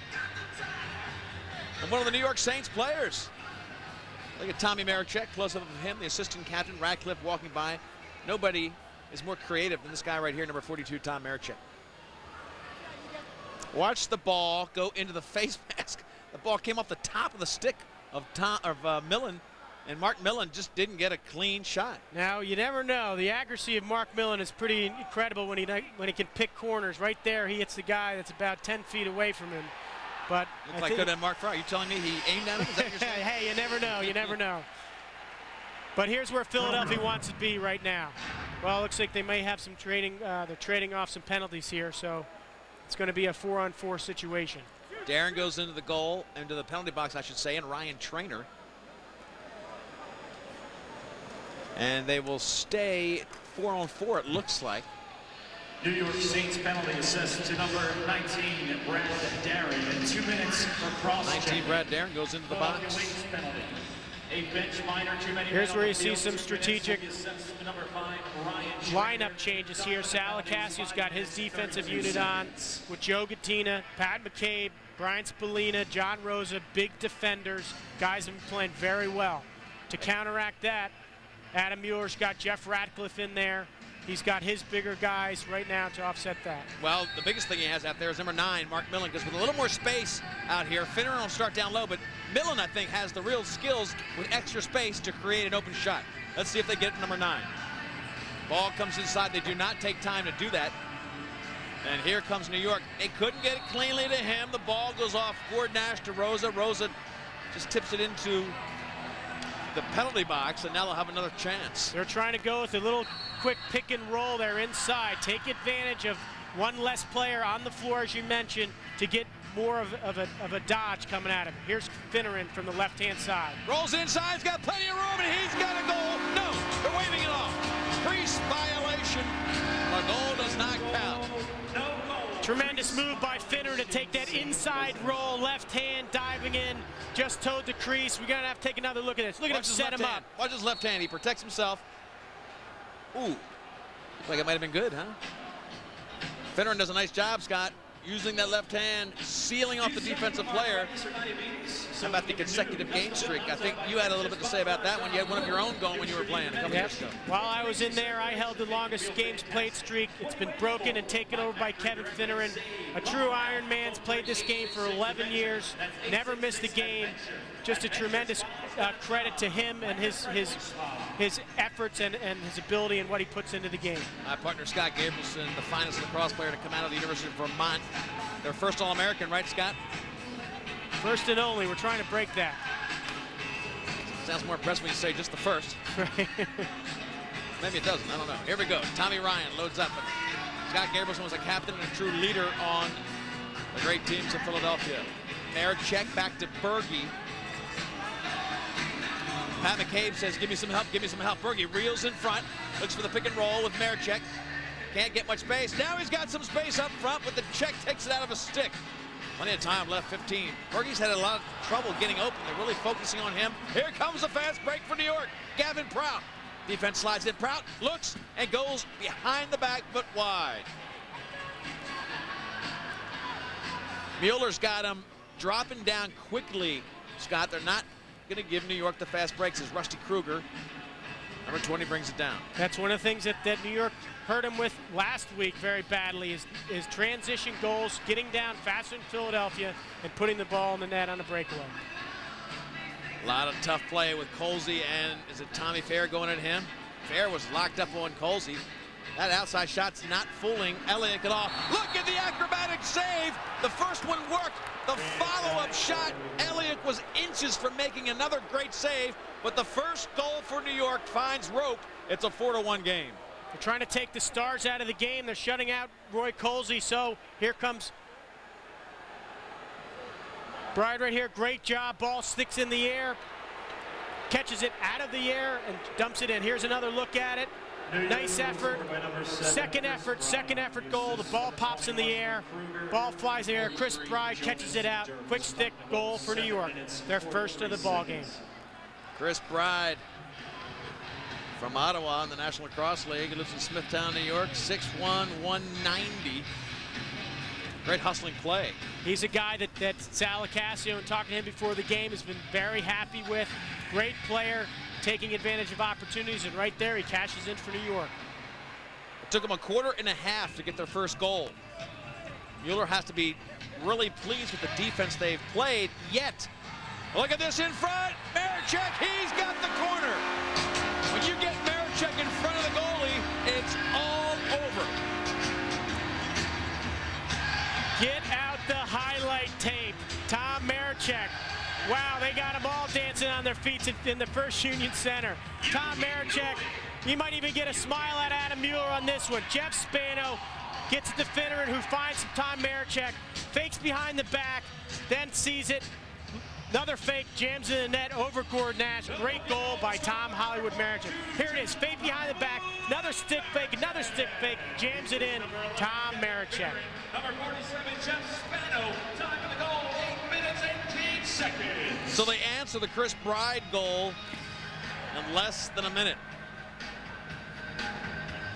of one of the New York Saints players. Look at Tommy Marechek, close-up of him, the assistant captain, Radcliffe walking by. Nobody is more creative than this guy right here, number 42, Tom Marechek. Watch the ball go into the face mask. The ball came off the top of the stick of Millen, and Mark Millen just didn't get a clean shot. Now, you never know. The accuracy of Mark Millen is pretty incredible when he can pick corners. Right there, he hits the guy that's about 10 feet away from him. But looks like good at Mark Fry. Are you telling me he aimed at him? Is that what you're saying? Hey, you never know. You never know. But here's where Philadelphia wants to be right now. Well, it looks like they may have some trading. They're trading off some penalties here, so it's going to be a 4-on-4 situation. Darren goes into the goal, into the penalty box, I should say, and Ryan Trainer. And they will stay 4-on-4, it looks like. New York Saints penalty assessed to number 19, Brad Darren, and 2 minutes for cross-check. 19, Brad Darren goes into the box. Wings penalty. A bench minor, too many. Here's where you see some 2 strategic number 5, Ryan lineup changes here. Sal Acasio's got his defensive unit on with Joe Gattina, Pat McCabe, Brian Spallina, John Rosa, big defenders. Guys have been playing very well. To counteract that, Adam Mueller's got Jeff Radcliffe in there. He's got his bigger guys right now to offset that. Well, the biggest thing he has out there is number 9, Mark Millen, because with a little more space out here, Finneran will start down low, but Millen, I think, has the real skills with extra space to create an open shot. Let's see if they get it to number 9. Ball comes inside. They do not take time to do that. And here comes New York. They couldn't get it cleanly to him. The ball goes off Gord Nash to Rosa. Rosa just tips it into the penalty box, and now they'll have another chance. They're trying to go with a little quick pick and roll there inside. Take advantage of one less player on the floor, as you mentioned, to get more of a dodge coming at him. Here's Finneran from the left-hand side. Rolls inside, he's got plenty of room, and he's got a goal. No, they're waving it off. Crease violation. A goal does not count. Tremendous move by Finneran to take that inside roll, left hand diving in, just towed the crease. We're gonna have to take another look at this. Look at him set him up. Watch his left hand, he protects himself. Ooh, looks like it might have been good, huh? Finneran does a nice job, Scott, using that left hand, sealing off the defensive player. How about the consecutive game streak? I think you had a little bit to say about that one. You had one of your own going when you were playing a couple years ago. While I was in there, I held the longest games played streak. It's been broken and taken over by Kevin Finneran. A true Iron Man's played this game for 11 years, never missed a game. Just a tremendous credit to him and his efforts and his ability and what he puts into the game. My partner Scott Gabrielson, the finest lacrosse player to come out of the University of Vermont. Their first All-American, right, Scott? First and only. We're trying to break that. Sounds more impressive when you say just the first. Right. Maybe it doesn't. I don't know. Here we go. Tommy Ryan loads up. Scott Gabrielson was a captain and a true leader on the great teams of Philadelphia. Maricek back to Berge. Pat McCabe says, give me some help, give me some help. Berge reels in front, looks for the pick and roll with Maricek. Can't get much space. Now he's got some space up front, but the check takes it out of a stick. Plenty of time left, 15. Berge's had a lot of trouble getting open. They're really focusing on him. Here comes a fast break for New York. Gavin Prout. Defense slides in. Prout looks and goes behind the back, but wide. Mueller's got him dropping down quickly. Scott, they're not going to give New York the fast breaks as Rusty Kruger, number 20, brings it down. That's one of the things that New York hurt him with last week very badly is transition goals, getting down faster than Philadelphia and putting the ball in the net on a breakaway. A lot of tough play with Colsey, and is it Tommy Fair going at him? Fair was locked up on Colsey. That outside shot's not fooling Elliott at all. Look at the acrobatic save. The first one worked. The follow-up shot, Elliott was inches from making another great save, but the first goal for New York finds rope. It's a 4-1 game. They're trying to take the stars out of the game. They're shutting out Roy Colsey, so here comes Bride right here. Great job. Ball sticks in the air, catches it out of the air and dumps it in. Here's another look at it. Nice effort. Second effort goal. The ball pops in the air. Ball flies in the air. Chris Bride catches it out. Quick stick goal for New York. Their first of the ball game. Chris Bride from Ottawa in the National Lacrosse League. He lives in Smithtown, New York. 6'1", 190. Great hustling play. He's a guy that Sal Acasio, and talking to him before the game, has been very happy with. Great player, taking advantage of opportunities, and right there he cashes in for New York. It took them a quarter and a half to get their first goal. Mueller has to be really pleased with the defense they've played, yet look at this in front. Maricek, he's got the corner. When you get Maricek in front of the goalie, it's all over. Get out the highlight tape. Tom Maricek. Wow, they got them all dancing on their feet in the First Union Center. Tom Maricek, you might even get a smile at Adam Mueller on this one. Jeff Spano gets it to Finneran, who finds Tom Maricek, fakes behind the back, then sees it. Another fake, jams in the net over Gord Nash. Great goal by Tom Hollywood Maricek. Here it is, fake behind the back, another stick fake, jams it in. Tom Maricek. Number 47, Jeff Spano. Time of the goal, 8 minutes, 18 seconds. So they answer the Chris Bride goal in less than a minute.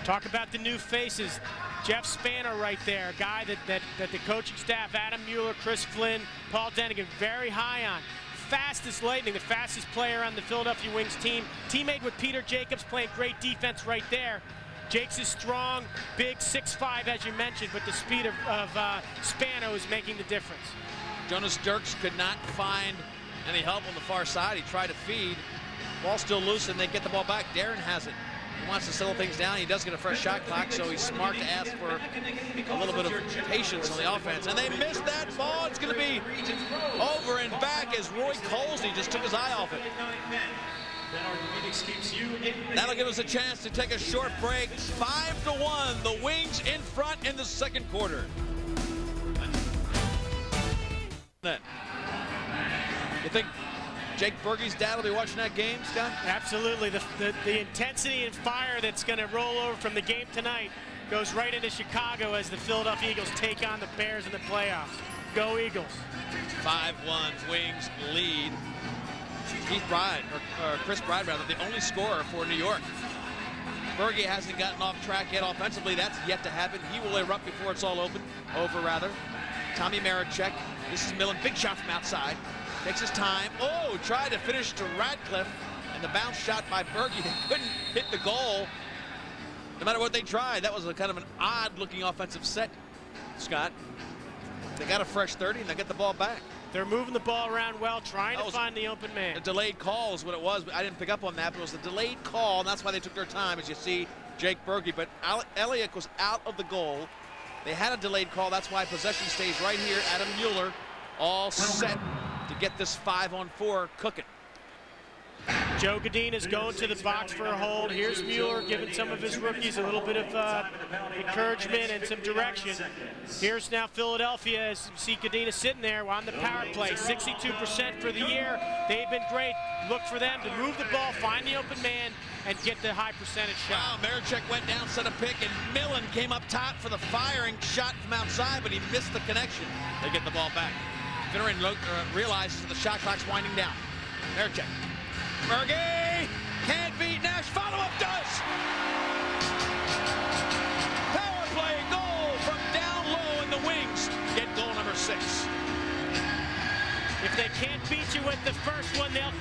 Talk about the new faces. Jeff Spano right there, a guy that the coaching staff, Adam Mueller, Chris Flynn, Paul Denigan, very high on. Fastest lightning, the fastest player on the Philadelphia Wings team. Teammate with Peter Jacobs, playing great defense right there. Jakes is strong, big, 6'5", as you mentioned, but the speed of Spano is making the difference. Jonas Dirks could not find any help on the far side. He tried to feed. Ball still loose, and they get the ball back. Darren has it. He wants to settle things down. He does get a fresh shot clock, so he's smart to ask for a little bit of patience on the offense. And they missed that ball. It's going to be over and back as Roy Colsey just took his eye off it. That'll give us a chance to take a short break. 5-1, the Wings in front in the second quarter. You think Jake Berge's dad will be watching that game, Scott? Absolutely. The intensity and fire that's going to roll over from the game tonight goes right into Chicago as the Philadelphia Eagles take on the Bears in the playoffs. Go Eagles. 5-1, Wings lead. Keith Bride, or Chris Bride rather, the only scorer for New York. Berge hasn't gotten off track yet offensively. That's yet to happen. He will erupt before it's all over rather. Tommy Maricek. This is Millen. Big shot from outside. Takes his time. Oh, tried to finish to Radcliffe. And the bounce shot by Berge. They couldn't hit the goal. No matter what they tried. That was a kind of an odd looking offensive set, Scott. They got a fresh 30 and they get the ball back. They're moving the ball around well, trying to find the open man. A delayed call is what it was. I didn't pick up on that, but it was a delayed call, and that's why they took their time, as you see Jake Berge. But Elliott was out of the goal. They had a delayed call. That's why possession stays right here. Adam Mueller all set to get this 5-on-4 cooking. Joe Godin is going to the box for a hold. Here's Mueller giving some of his rookies a little bit of encouragement and some direction. Here's now Philadelphia, as you see Godin is sitting there on the power play. 62% for the year. They've been great. Look for them to move the ball, find the open man, and get the high percentage shot. Wow, Marichek went down, set a pick, and Millen came up top for the firing shot from outside, but he missed the connection. They get the ball back. Finneran realizes the shot clock's winding down. Marichek. Berge can't beat Nash. Follow-up does. Power play goal from down low in the wings. Get goal number 6. If they can't beat you with the first one, they'll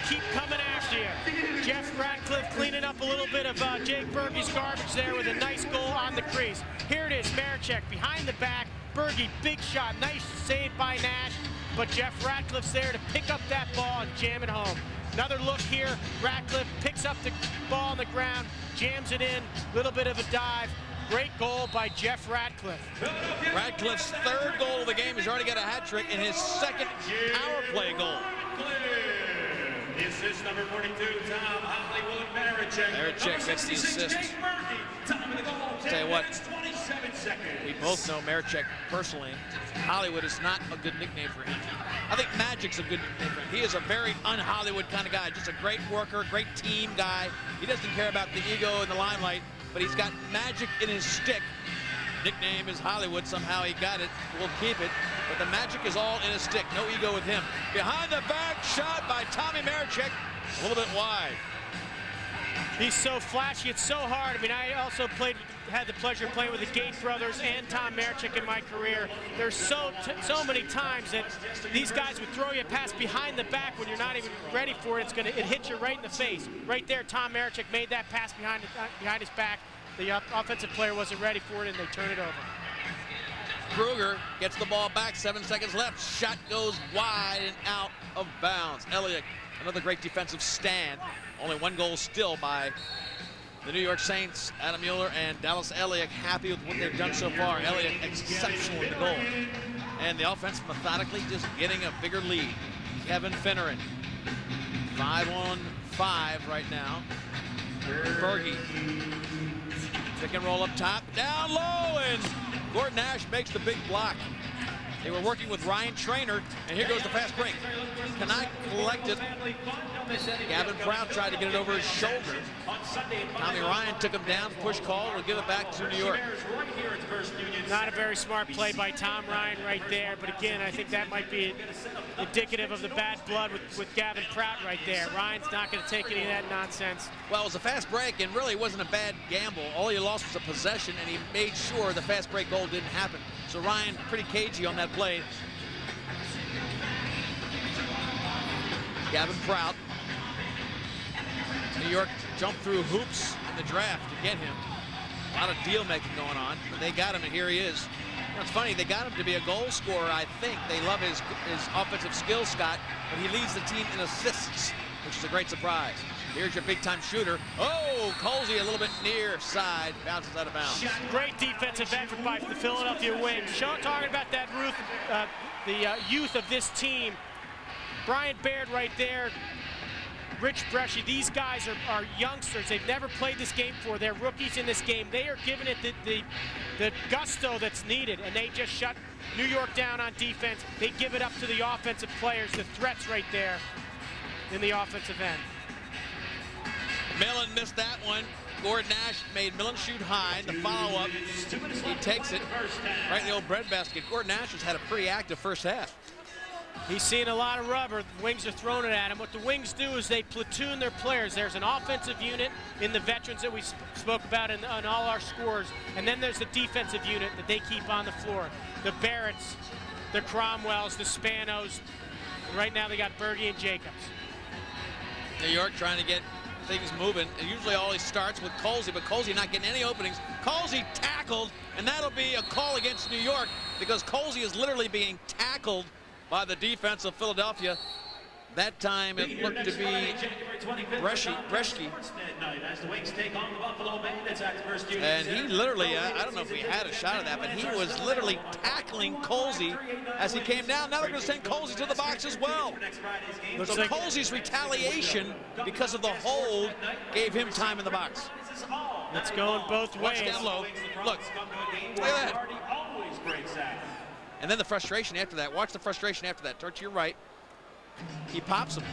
keep coming after you. Jeff Ratcliffe cleaning up a little bit of Jake Berge's garbage there with a nice goal on the crease. Here it is, Marichek behind the back. Berge, big shot, nice save by Nash, but Jeff Ratcliffe's there to pick up that ball and jam it home. Another look here, Ratcliffe picks up the ball on the ground, jams it in, little bit of a dive. Great goal by Jeff Ratcliffe. Ratcliffe's 3rd goal of the game. He's already got a hat trick in his 2nd power play goal. This is number 42, Tom Hollywood Marichek. Marichek gets the assist. Tell you what, we both know Marichek personally. Hollywood is not a good nickname for him. I think Magic's a good nickname for him. He is a very un-Hollywood kind of guy, just a great worker, great team guy. He doesn't care about the ego and the limelight, but he's got magic in his stick. Nickname is Hollywood. Somehow he got it. We'll keep it. But the magic is all in his stick. No ego with him. Behind the back shot by Tommy Marichek. A little bit wide. He's so flashy. It's so hard. I mean, I also had the pleasure of playing with the Gate brothers and Tom Marichek in my career. There's so many times that these guys would throw you a pass behind the back when you're not even ready for it. It hits you right in the face. Right there, Tom Marichek made that pass behind his back. The offensive player wasn't ready for it, and they turn it over. Kruger gets the ball back, 7 seconds left. Shot goes wide and out of bounds. Elliott, another great defensive stand. Only 1 goal still by the New York Saints. Adam Mueller and Dallas Elliott happy with what they've done so far. Elliott exceptional in the goal. And the offense methodically just getting a bigger lead. Kevin Finneran, 5-on-5 right now. Berge. Pick and roll up top, down low, and Gordon Nash makes the big block. They were working with Ryan Trainer, and here goes the fast break. Cannot collect it. Gavin Proud tried to get it over his shoulder. Tommy Ryan took him down, push call, will give it back to New York. Not a very smart play by Tom Ryan right there, but again, I think that might be indicative of the bad blood with Gavin Prout right there. Ryan's not going to take any of that nonsense. Well, it was a fast break, and really it wasn't a bad gamble. All he lost was a possession, and he made sure the fast break goal didn't happen. So Ryan, pretty cagey on that play. Gavin Prout. New York jumped through hoops in the draft to get him. A lot of deal making going on, but they got him, and here he is. You know, it's funny, they got him to be a goal scorer, I think. They love his offensive skills, Scott, but he leads the team in assists, which is a great surprise. Here's your big-time shooter. Oh, Colsey a little bit near side, bounces out of bounds. Great defensive effort by the Philadelphia Wings. Talking about that youth of this team. Brian Baird right there. Rich Bresci, these guys are youngsters. They've never played this game before. They're rookies in this game. They are giving it the gusto that's needed, and they just shut New York down on defense. They give it up to the offensive players, the threats right there in the offensive end. Millen missed that one. Gordon Nash made Millen shoot high. The follow-up, he takes it right in the old breadbasket. Gordon Nash has had a pretty active first half. He's seeing a lot of rubber. The Wings are throwing it at him. What the Wings do is they platoon their players. There's an offensive unit in the veterans that we spoke about in all our scores, and then there's the defensive unit that they keep on the floor. The Barretts, the Cromwells, the Spanos. And right now they got Berge and Jacobs. New York trying to get things moving. And usually always starts with Colsey, but Colsey not getting any openings. Colsey tackled, and that'll be a call against New York because Colsey is literally being tackled by the defense of Philadelphia. That time it looked to be Breschke. And he literally, I don't know if we had a shot of that, but he was literally tackling Colsey as he came down. Now they're going to send Colsey to the box as well. So Colsey's retaliation because of the hold gave him time in the box. It's going both ways. Watch down low. Look at that. And then the frustration after that. Watch the frustration after that. Turn to your right. He pops him.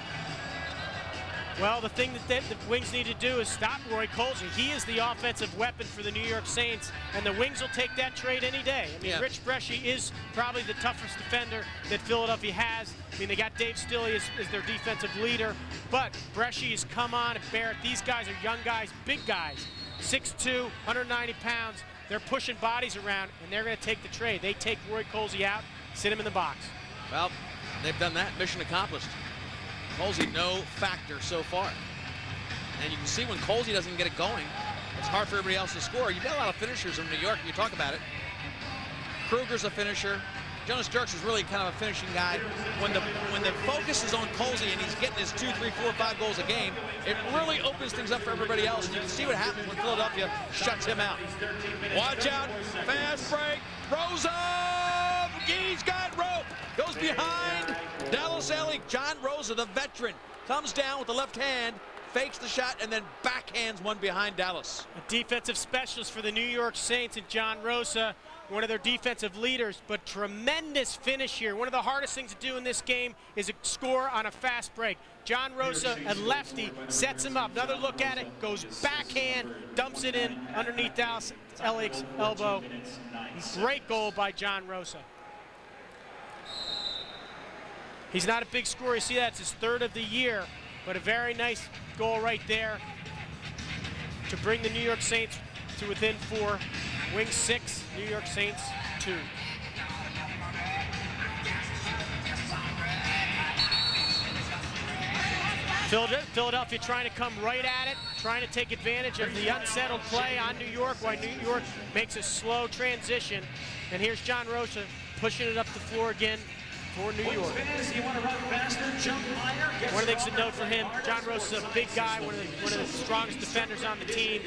Well, the thing that the Wings need to do is stop Roy Colsey. He is the offensive weapon for the New York Saints, and the Wings will take that trade any day. I mean, Rich Breschke is probably the toughest defender that Philadelphia has. I mean, they got Dave Stilley as their defensive leader, but Breschke has come on and Barrett. These guys are young guys, big guys, 6'2", 190 pounds. They're pushing bodies around, and they're going to take the trade. They take Roy Colsey out, sit him in the box. Well, they've done that. Mission accomplished. Colsey, no factor so far. And you can see when Colsey doesn't get it going, it's hard for everybody else to score. You've got a lot of finishers in New York. You talk about it. Kruger's a finisher. Jonas Dirks is really kind of a finishing guy. When the focus is on Colsey and he's getting his 2, 3, 4, 5 goals a game, it really opens things up for everybody else. And you can see what happens when Philadelphia shuts him out. Watch out. Fast break. Rosa. He's got rope. Goes behind Dallas Ellie. John Rosa, the veteran, comes down with the left hand, fakes the shot, and then backhands one behind Dallas. A defensive specialist for the New York Saints and John Rosa, one of their defensive leaders, but tremendous finish here. One of the hardest things to do in this game is score on a fast break. John Rosa, a lefty, sets him up. Another look at it, goes backhand, dumps it in underneath Dallas Elliott's elbow. Great goal by John Rosa. He's not a big scorer. You see that? It's his third of the year, but a very nice goal right there to bring the New York Saints to within 4. Wings 6, New York Saints 2. Philadelphia trying to come right at it, trying to take advantage of the unsettled play on New York, while New York makes a slow transition. And here's John Rosa pushing it up the floor again for New York. One of the things to note for him, John Rosa is a big guy, one of the strongest defenders on the team,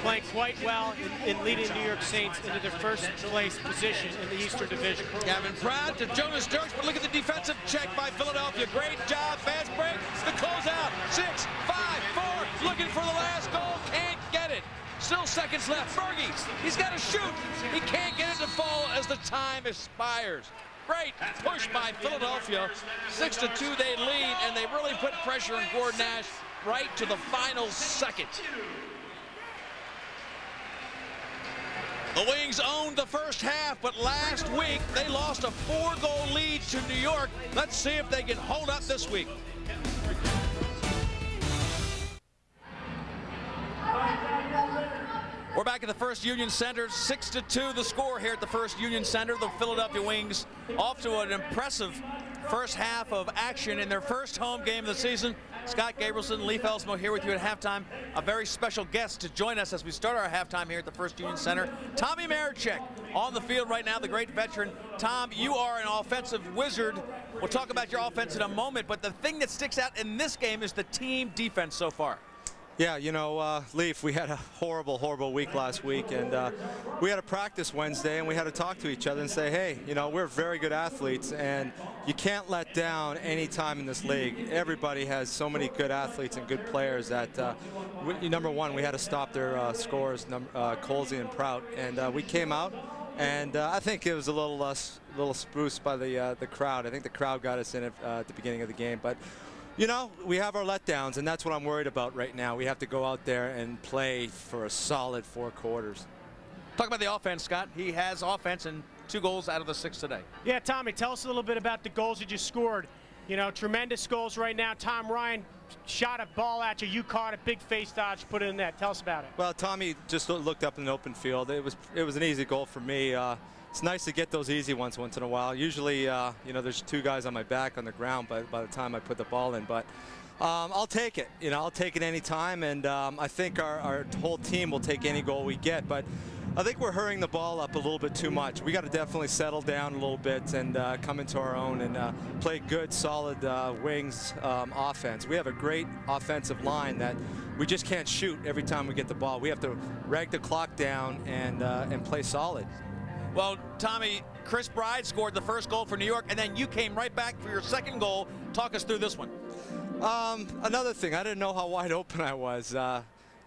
playing quite well in leading the New York Saints into their first place position in the Eastern Division. Gavin Pratt to Jonas Dirks, but look at the defensive check by Philadelphia. Great job, fast break, the closeout, 6, 5, 4, looking for the last goal, can't get it. Still seconds left, Berge, he's got to shoot. He can't get it to fall as the time expires. Great push by Philadelphia. 6-2 they lead, and they really put pressure on Gordon Nash right to the final second. The Wings owned the first half, but last week they lost a 4-goal lead to New York. Let's see if they can hold up this week. We're back at the First Union Center. 6-2 the score here at the First Union Center. The Philadelphia Wings off to an impressive first half of action in their first home game of the season. Scott Gabrielson, Leif Elsmo here with you at halftime. A very special guest to join us as we start our halftime here at the First Union Center. Tommy Marichek on the field right now, the great veteran. Tom, you are an offensive wizard. We'll talk about your offense in a moment, but the thing that sticks out in this game is the team defense so far. Yeah, you know, Leif, we had a horrible week last week, and we had a practice Wednesday, and we had to talk to each other and say, hey, you know, we're very good athletes, and you can't let down any time in this league. Everybody has so many good athletes and good players that, number one, we had to stop their scores, Colsey and Prout, and we came out, and I think it was a little spruced by the crowd. I think the crowd got us in it at the beginning of the game, but you know, we have our letdowns, and that's what I'm worried about right now. We have to go out there and play for a solid 4 quarters. Talk about the offense, Scott. He has offense and 2 goals out of the 6 today. Yeah, Tommy, tell us a little bit about the goals that you scored. You know, tremendous goals right now. Tom Ryan shot a ball at you. You caught a big face dodge, put it in net. Tell us about it. Well, Tommy just looked up in the open field. It was an easy goal for me. It's nice to get those easy ones once in a while. Usually, you know, there's 2 guys on my back on the ground by the time I put the ball in. But I'll take it. You know, I'll take it any time. And I think our whole team will take any goal we get. But I think we're hurrying the ball up a little bit too much. We got to definitely settle down a little bit and come into our own and play good, solid wings offense. We have a great offensive line that we just can't shoot every time we get the ball. We have to rag the clock down and play solid. Well, Tommy, Chris Bride scored the first goal for New York, and then you came right back for your second goal. Talk us through this one. Another thing, I didn't know how wide open I was.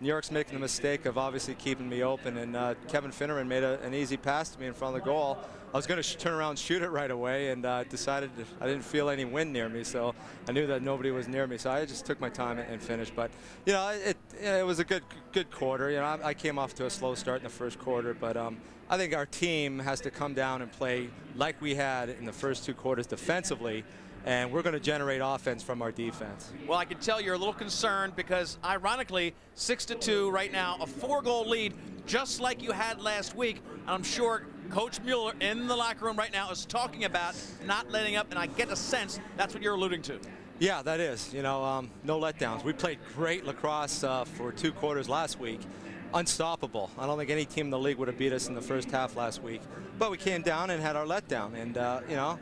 New York's making the mistake of obviously keeping me open, and Kevin Finneran made an easy pass to me in front of the goal. I was going to turn around and shoot it right away, and decided I didn't feel any wind near me, so I knew that nobody was near me, so I just took my time and finished. But you know, it was a good quarter. You know, I came off to a slow start in the first quarter, but I think our team has to come down and play like we had in the first 2 quarters defensively. And we're going to generate offense from our defense. Well, I can tell you're a little concerned because, ironically, 6-2 right now, a 4-goal lead, just like you had last week. And I'm sure Coach Mueller in the locker room right now is talking about not letting up, and I get a sense that's what you're alluding to. Yeah, that is. You know, no letdowns. We played great lacrosse for 2 quarters last week. Unstoppable. I don't think any team in the league would have beat us in the first half last week. But we came down and had our letdown, and you know,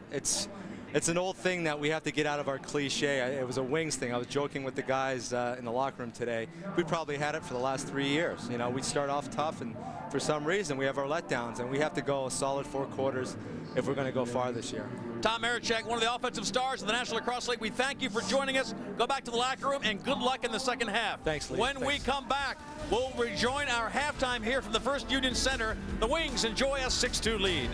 it's an old thing that we have to get out of our cliche. It was a wings thing. I was joking with the guys in the locker room today. We probably had it for the last 3 years. You know, we start off tough, and for some reason we have our letdowns, and we have to go a solid 4 quarters if we're going to go far this year. Tom Marichek, one of the offensive stars of the National Lacrosse League, we thank you for joining us. Go back to the locker room, and good luck in the second half. Thanks, Lee. When we come back, we'll rejoin our halftime here from the First Union Center. The Wings enjoy a 6-2 lead.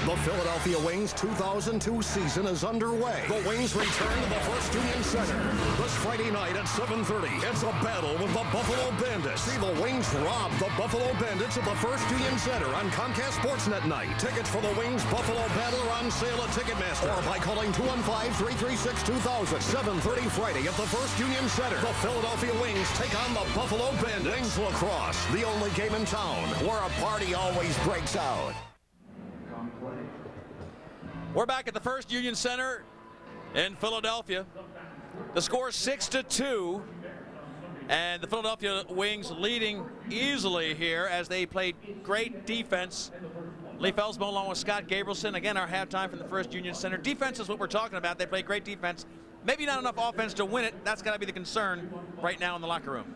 The Philadelphia Wings 2002 season is underway. The Wings return to the First Union Center this Friday night at 7:30. It's a battle with the Buffalo Bandits. See the Wings rob the Buffalo Bandits at the First Union Center on Comcast Sportsnet night. Tickets for the Wings Buffalo battle are on sale at Ticketmaster or by calling 215-336-2000. 7:30 Friday at the First Union Center. The Philadelphia Wings take on the Buffalo Bandits. Wings Lacrosse, the only game in town where a party always breaks out. We're back at the First Union Center in Philadelphia. The score is 6-2, and the Philadelphia Wings leading easily here as they played great defense. Lee Felsmo along with Scott Gabrielson. Again, our halftime from the First Union Center. Defense is what we're talking about. They play great defense. Maybe not enough offense to win it. That's got to be the concern right now in the locker room.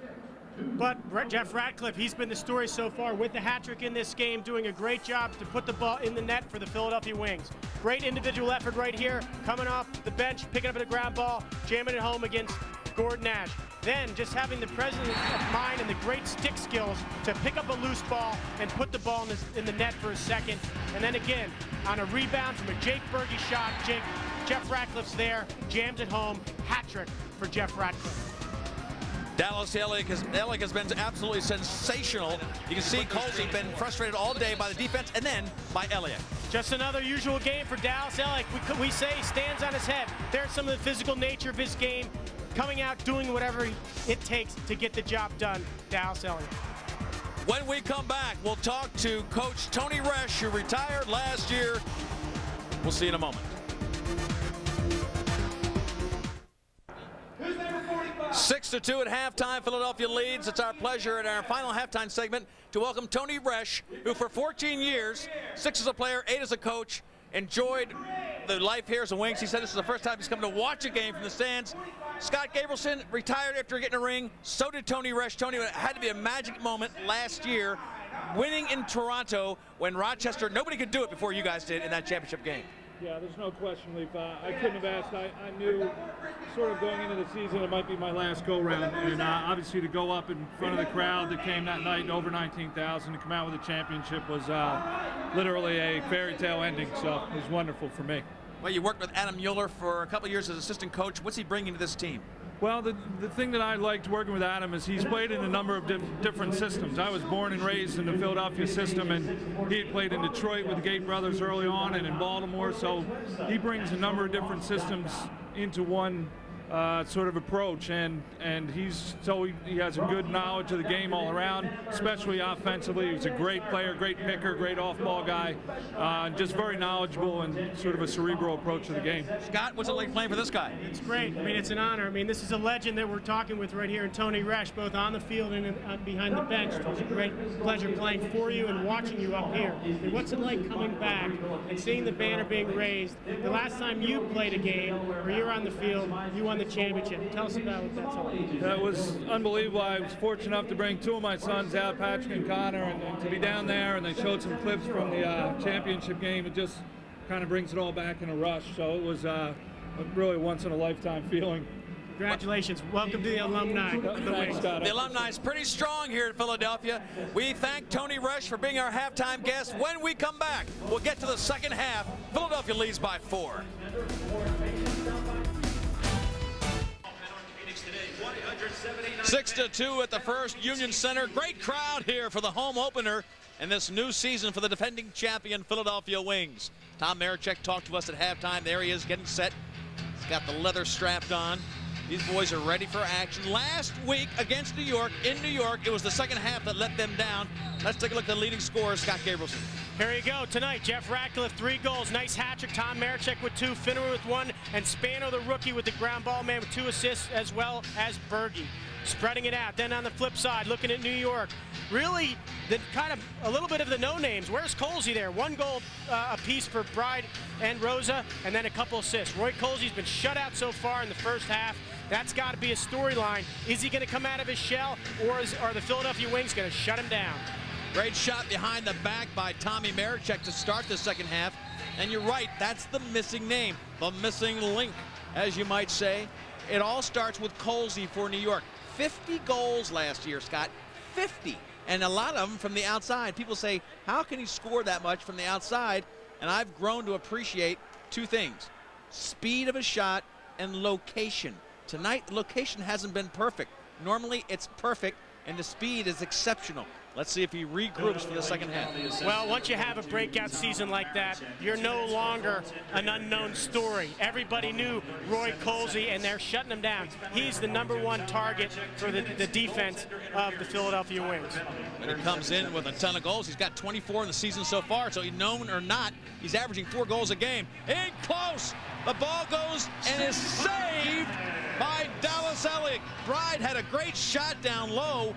But Jeff Ratcliffe, he's been the story so far with the hat trick in this game, doing a great job to put the ball in the net for the Philadelphia Wings. Great individual effort right here, coming off the bench, picking up a ground ball, jamming it home against Gordon Nash. Then just having the presence of mind and the great stick skills to pick up a loose ball and put the ball in the net for a second. And then again, on a rebound from a Jake Berge shot, Jeff Ratcliffe's there, jams it home, hat trick for Jeff Ratcliffe. Dallas Ellick has been absolutely sensational. You can see Colsey been frustrated all day by the defense and then by Elliott. Just another usual game for Dallas Ellick. We say he stands on his head. There's some of the physical nature of his game, coming out, doing whatever it takes to get the job done, Dallas Elliott. When we come back, we'll talk to Coach Tony Resch, who retired last year. We'll see you in a moment. 6-2 at halftime, Philadelphia leads. It's our pleasure in our final halftime segment to welcome Tony Resch, who for 14 years, 6 as a player, 8 as a coach, enjoyed the life here as a Wings. He said this is the first time he's come to watch a game from the stands. Scott Gabrielson retired after getting a ring. So did Tony Resch. Tony, it had to be a magic moment last year, winning in Toronto when Rochester, nobody could do it before you guys did in that championship game. Yeah, there's no question, Leaf. I couldn't have asked. I knew sort of going into the season it might be my last go-round. And obviously to go up in front of the crowd that came that night, over 19,000, to come out with a championship was literally a fairy tale ending. So it was wonderful for me. Well, you worked with Adam Mueller for a couple of years as assistant coach. What's he bringing to this team? Well, the thing that I liked working with Adam is he's played in a number of different systems. I was born and raised in the Philadelphia system, and he had played in Detroit with the Gate brothers early on and in Baltimore, so he brings a number of different systems into one sort of approach, and he has a good knowledge of the game all around, especially offensively. He's a great player, great picker, great off-ball guy, just very knowledgeable and sort of a cerebral approach to the game. Scott, what's it like playing for this guy? It's great. I mean, it's an honor. I mean, this is a legend that we're talking with right here in Tony Resch, both on the field and behind the bench. It was a great pleasure playing for you and watching you up here. And what's it like coming back and seeing the banner being raised? The last time you played a game or you were on the field, you won the championship. Tell us about what that's all about. That was unbelievable. I was fortunate enough to bring two of my sons out, Patrick and Connor, and to be down there, and they showed some clips from the championship game. It just kind of brings it all back in a rush. So it was really a once-in-a-lifetime feeling. Congratulations. Welcome to the alumni. Thanks, Scott. The alumni is pretty strong here in Philadelphia. We thank Tony Resch for being our halftime guest. When we come back, we'll get to the second half. Philadelphia leads by 4. 6-2 at the First Union Center. Great crowd here for the home opener and this new season for the defending champion Philadelphia Wings. Tom Marichek talked to us at halftime. There he is getting set. He's got the leather strapped on. These boys are ready for action. Last week against New York, in New York, it was the second half that let them down. Let's take a look at the leading scorer, Scott Gabrielson. Here you go. Tonight, Jeff Ratcliffe, 3 goals. Nice hat trick. Tom Marichek with 2, Finneran with 1, and Spano, the rookie, with the ground ball man with 2 assists, as well as Berge. Spreading it out. Then on the flip side, looking at New York, really the kind of a little bit of the no-names. Where's Colsey there? 1 goal apiece for Bride and Rosa, and then a couple assists. Roy Colsey's been shut out so far in the first half. That's got to be a storyline. Is he going to come out of his shell, or are the Philadelphia Wings going to shut him down? Great shot behind the back by Tommy Marichek to start the second half. And you're right, that's the missing name, the missing link, as you might say. It all starts with Colsey for New York. 50 goals last year, Scott, 50. And a lot of them from the outside. People say, how can he score that much from the outside? And I've grown to appreciate 2 things, speed of a shot and location. Tonight, location hasn't been perfect. Normally, it's perfect, and the speed is exceptional. Let's see if he regroups for the second half. Well, once you have a breakout season like that, you're no longer an unknown story. Everybody knew Roy Colsey, and they're shutting him down. He's the #1 target for the defense of the Philadelphia Wings. And he comes in with a ton of goals. He's got 24 in the season so far, so known or not, he's averaging 4 goals a game. In close, the ball goes and is saved by Dallas Elliott. Bride had a great shot down low.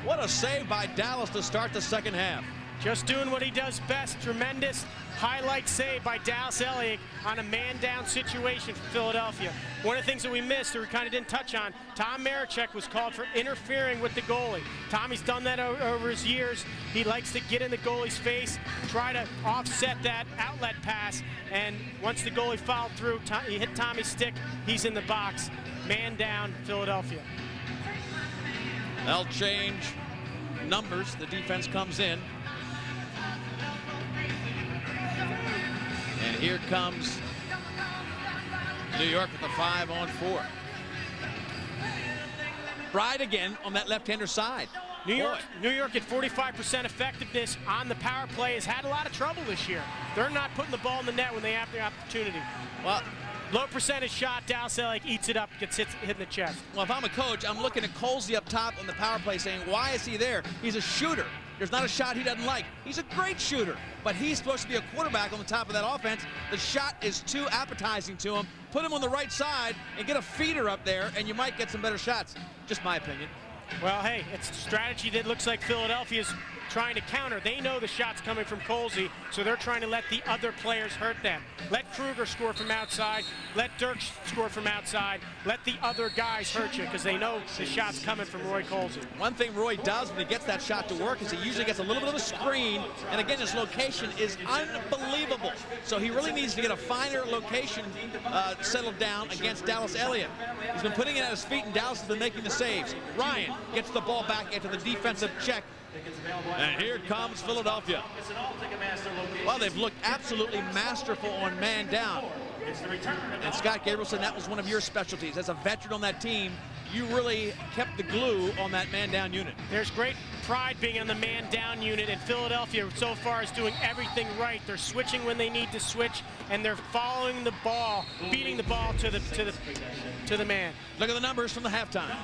What a save by Dallas to start the second half. Just doing what he does best. Tremendous highlight save by Dallas Elliott on a man-down situation for Philadelphia. One of the things that we missed, or we kind of didn't touch on, Tom Marichek was called for interfering with the goalie. Tommy's done that over his years. He likes to get in the goalie's face, try to offset that outlet pass, and once the goalie fouled through, he hit Tommy's stick, he's in the box. Man down, Philadelphia. They'll change numbers. The defense comes in. And here comes New York with the 5-on-4. Bride again on that left-hander side. New York at 45% effectiveness on the power play has had a lot of trouble this year. They're not putting the ball in the net when they have the opportunity. Well, low percentage shot, Dallas Elliott eats it up, gets hit in the chest. Well, if I'm a coach, I'm looking at Colsey up top on the power play saying, why is he there? He's a shooter. There's not a shot he doesn't like. He's a great shooter, but he's supposed to be a quarterback on the top of that offense. The shot is too appetizing to him. Put him on the right side and get a feeder up there, and you might get some better shots. Just my opinion. Well, hey, it's a strategy that looks like Philadelphia's trying to counter. They know the shot's coming from Colsey, so they're trying to let the other players hurt them. Let Kruger score from outside. Let Dirk score from outside. Let the other guys hurt you, because they know the shot's coming from Roy Colsey. One thing Roy does when he gets that shot to work is he usually gets a little bit of a screen, and again, his location is unbelievable. So he really needs to get a finer location settled down against Dallas Elliott. He's been putting it at his feet, and Dallas has been making the saves. Ryan gets the ball back into the defensive check. And here comes Philadelphia. Well, they've looked absolutely masterful on man down. And Scott Gabrielson, that was one of your specialties. As a veteran on that team, you really kept the glue on that man-down unit. There's great pride being on the man-down unit, and Philadelphia so far is doing everything right. They're switching when they need to switch, and they're following the ball, beating the ball to the man. Look at the numbers from the halftime.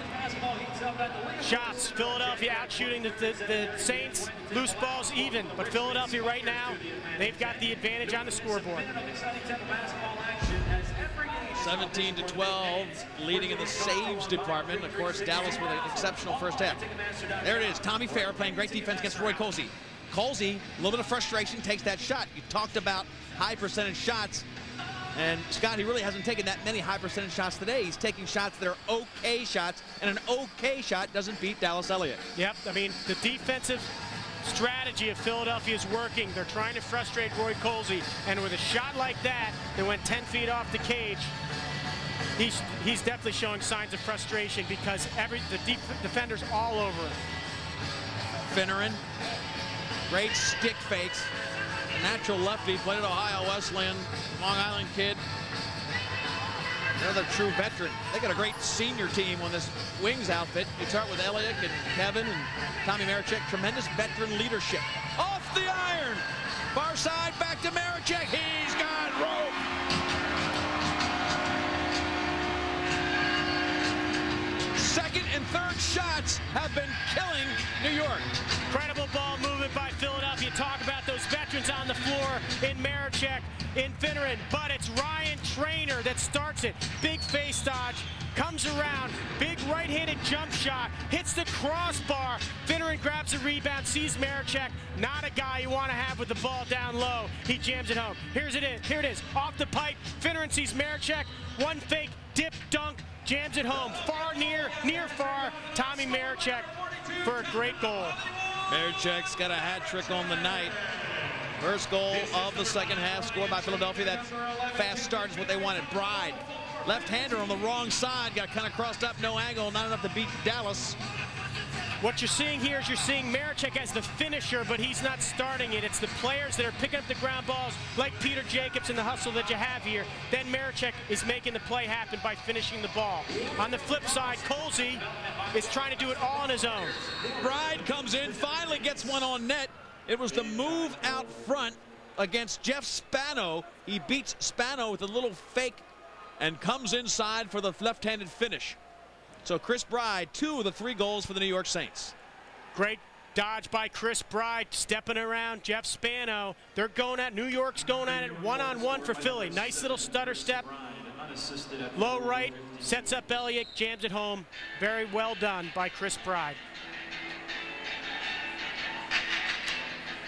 Shots, Philadelphia out shooting the Saints. Loose balls even, but Philadelphia right now, they've got the advantage on the scoreboard. 17-12, leading in the saves department. Of course, Dallas with an exceptional first half. There it is, Tommy Fair playing great defense against Roy Colsey. Colsey, a little bit of frustration, takes that shot. You talked about high percentage shots, and Scott, he really hasn't taken that many high percentage shots today. He's taking shots that are okay shots, and an okay shot doesn't beat Dallas Elliott. Yep, I mean, the defensive strategy of Philadelphia is working. They're trying to frustrate Roy Colsey, and with a shot like that went 10 feet off the cage, he's definitely showing signs of frustration because the defenders all over him. Finneran, great stick fakes. Natural lefty, played at Ohio Wesleyan, Long Island kid. Another true veteran. They got a great senior team on this Wings outfit. You start with Elliott and Kevin and Tommy Marechek. Tremendous veteran leadership. Off the iron. Far side, back to Marechek. He's got rope. Second and third shots have been killing New York. Incredible ball movement by Philadelphia. Talk about those veterans on the floor in Marechek, in Finneran, but it's Ryan Trainer that starts it. Big face dodge, comes around, big right-handed jump shot, hits the crossbar. Finneran grabs the rebound, sees Marechek, not a guy you want to have with the ball down low. He jams it home. Here it is, off the pipe. Finneran sees Marechek, one fake, dip, dunk, jams it home. Far, near, far. Tommy Marechek for a great goal. Marechek's got a hat trick on the night. First goal of the second half, scored by Philadelphia. That fast start is what they wanted. Bride, left-hander on the wrong side, got kind of crossed up, no angle, not enough to beat Dallas. What you're seeing here is you're seeing Marechek as the finisher, but he's not starting it. It's the players that are picking up the ground balls, like Peter Jacobs and the hustle that you have here. Then Marechek is making the play happen by finishing the ball. On the flip side, Colsey is trying to do it all on his own. Bride comes in, finally gets one on net. It was the move out front against Jeff Spano. He beats Spano with a little fake and comes inside for the left-handed finish. So Chris Bride, 2 of the 3 goals for the New York Saints. Great dodge by Chris Bride, stepping around Jeff Spano. They're going at, New York's going at it one-on-one for Philly. Nice little stutter step. Low right, sets up Elliott, jams it home. Very well done by Chris Bride.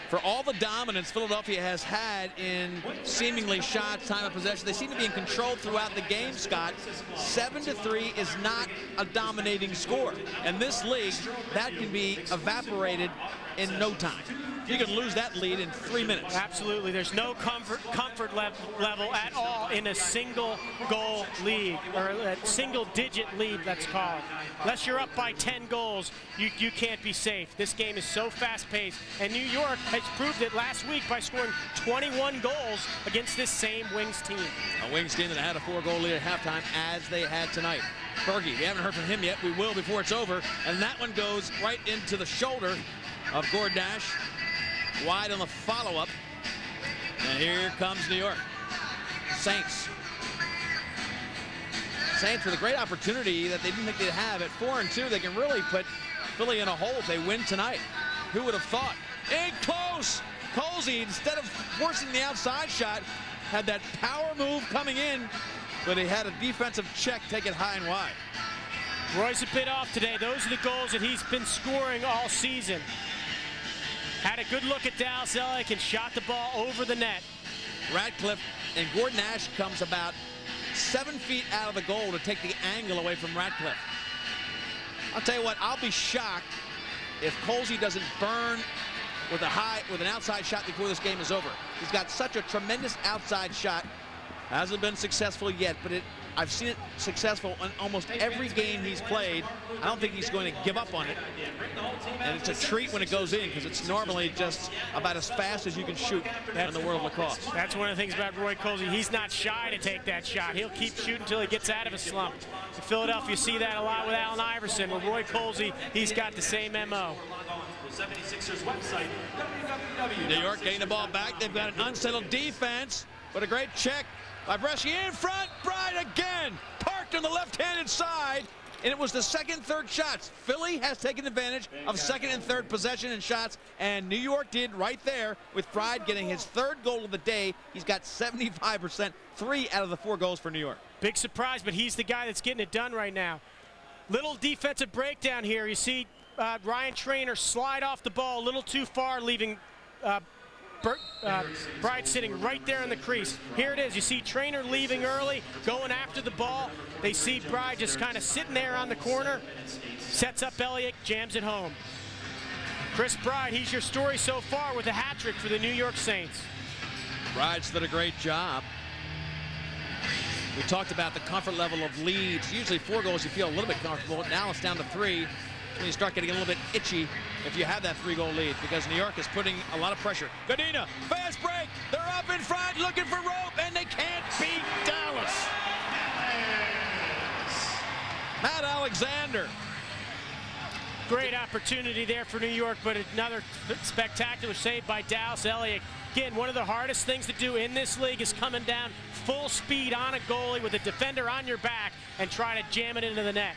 For all the dominance Philadelphia has had in seemingly shots, time of possession, they seem to be in control throughout the game, Scott. 7-3 is not a dominating score. And this league, that can be evaporated in no time. You can lose that lead in 3 minutes. Absolutely. There's no comfort level at all in a single goal league, or a single digit lead, let's call it. Unless you're up by 10 goals, you can't be safe. This game is so fast-paced, and New York has proved it last week by scoring 21 goals against this same Wings team. A Wings team that had a 4-goal lead at halftime, as they had tonight. Berge, we haven't heard from him yet. We will before it's over. And that one goes right into the shoulder of Gord Nash. Wide on the follow-up. And here comes New York. Saints. Saints with a great opportunity that they didn't think they'd have. At 4-2, they can really put Philly in a hole if they win tonight. Who would have thought? In close! Colsey, instead of forcing the outside shot, had that power move coming in, but he had a defensive check, take it high and wide. Roy's a bit off today. Those are the goals that he's been scoring all season. Had a good look at Dallas Elliott and shot the ball over the net. Ratcliffe and Gord Nash comes about 7 feet out of the goal to take the angle away from Ratcliffe. I'll tell you what, I'll be shocked if Colsey doesn't burn with an outside shot before this game is over. He's got such a tremendous outside shot. Hasn't been successful yet, but I've seen it successful in almost every game he's played. I don't think he's going to give up on it. And it's a treat when it goes in, because it's normally just about as fast as you can shoot in the world of lacrosse. That's one of the things about Roy Colsey. He's not shy to take that shot. He'll keep shooting until he gets out of a slump. In Philadelphia, you see that a lot with Allen Iverson. With Roy Colsey, he's got the same MO. New York getting the ball back. They've got an unsettled defense, but a great check by Bresci in front. Bride again, parked on the left-handed side, and it was the second, third shots. Philly has taken advantage of second and third possession and shots, and New York did right there with Bride getting his third goal of the day. He's got 75%, 3 out of the 4 goals for New York. Big surprise, but he's the guy that's getting it done right now. Little defensive breakdown here. You see Ryan Trainer slide off the ball a little too far, leaving Bride sitting right there in the crease. Here it is. You see Trainer leaving early, going after the ball. They see Bride just kind of sitting there on the corner. Sets up Elliott, jams it home. Chris Bride, he's your story so far with a hat trick for the New York Saints. Bride's did a great job. We talked about the comfort level of leads. Usually 4 goals you feel a little bit comfortable. Now it's down to 3. When you start getting a little bit itchy if you have that 3-goal lead, because New York is putting a lot of pressure. Godina, fast break. They're up in front looking for rope, and they can't beat Dallas. Matt Alexander. Great opportunity there for New York, but another spectacular save by Dallas Elliott. Again, one of the hardest things to do in this league is coming down full speed on a goalie with a defender on your back and try to jam it into the net.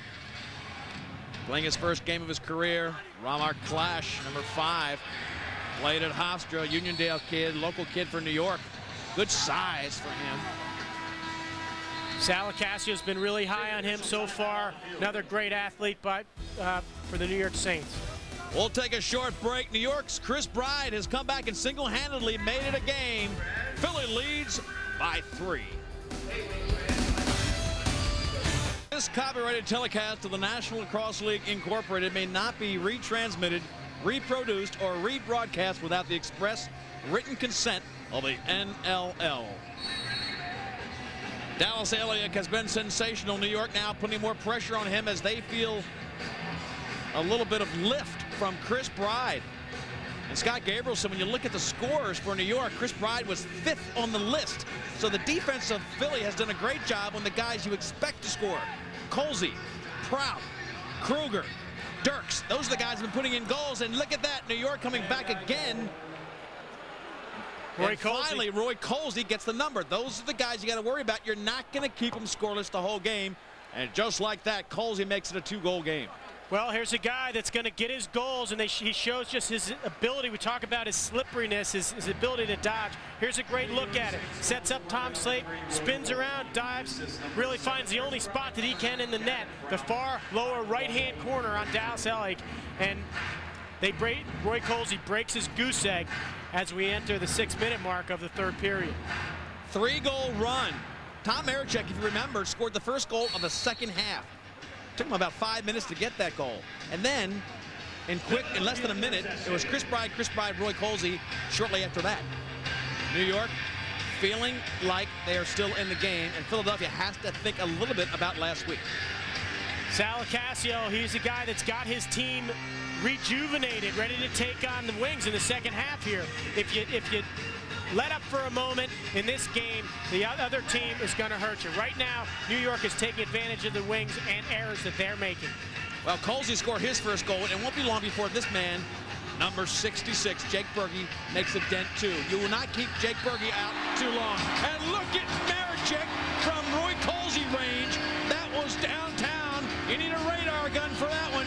Playing his first game of his career, Ramar Clash, number 5. Played at Hofstra, Uniondale kid, local kid for New York. Good size for him. Salacassio's been really high on him so far. Another great athlete for the New York Saints. We'll take a short break. New York's Chris Bride has come back and single-handedly made it a game. Philly leads by 3. This copyrighted telecast of the National Lacrosse League Incorporated may not be retransmitted, reproduced, or rebroadcast without the express written consent of the NLL. Dallas Elliott has been sensational. New York now putting more pressure on him as they feel a little bit of lift from Chris Bride. And Scott Gabrielson, when you look at the scores for New York, Chris Bride was 5th on the list. So the defense of Philly has done a great job on the guys you expect to score. Colsey, Prout, Kruger, Dirks. Those are the guys who have been putting in goals. And look at that, New York coming back again. Finally, Roy Colsey gets the number. Those are the guys you got to worry about. You're not going to keep them scoreless the whole game. And just like that, Colsey makes it a 2-goal game. Well, here's a guy that's going to get his goals, and he shows just his ability. We talk about his slipperiness, his ability to dodge. Here's a great look at it. Sets up Tom Slate, spins around, dives, really finds the only spot that he can in the net, the far lower right-hand corner on Dallas Elliott. And Roy Colsey breaks his goose egg as we enter the 6-minute mark of the 3rd period. 3-goal run. Tom Marechek, if you remember, scored the first goal of the second half. Took him about 5 minutes to get that goal. And then, in less than a minute, it was Chris Bride, Roy Colsey shortly after that. New York feeling like they are still in the game, and Philadelphia has to think a little bit about last week. Salacassio, he's a guy that's got his team rejuvenated, ready to take on the Wings in the second half here. If you let up for a moment in this game, the other team is going to hurt you. Right now, New York is taking advantage of the Wings and errors that they're making. Well, Colsey scored his first goal, and it won't be long before this man, number 66, Jake Berge, makes a dent too. You will not keep Jake Berge out too long. And look at Marechek from Roy Colsey range. That was downtown. You need a radar gun for that one.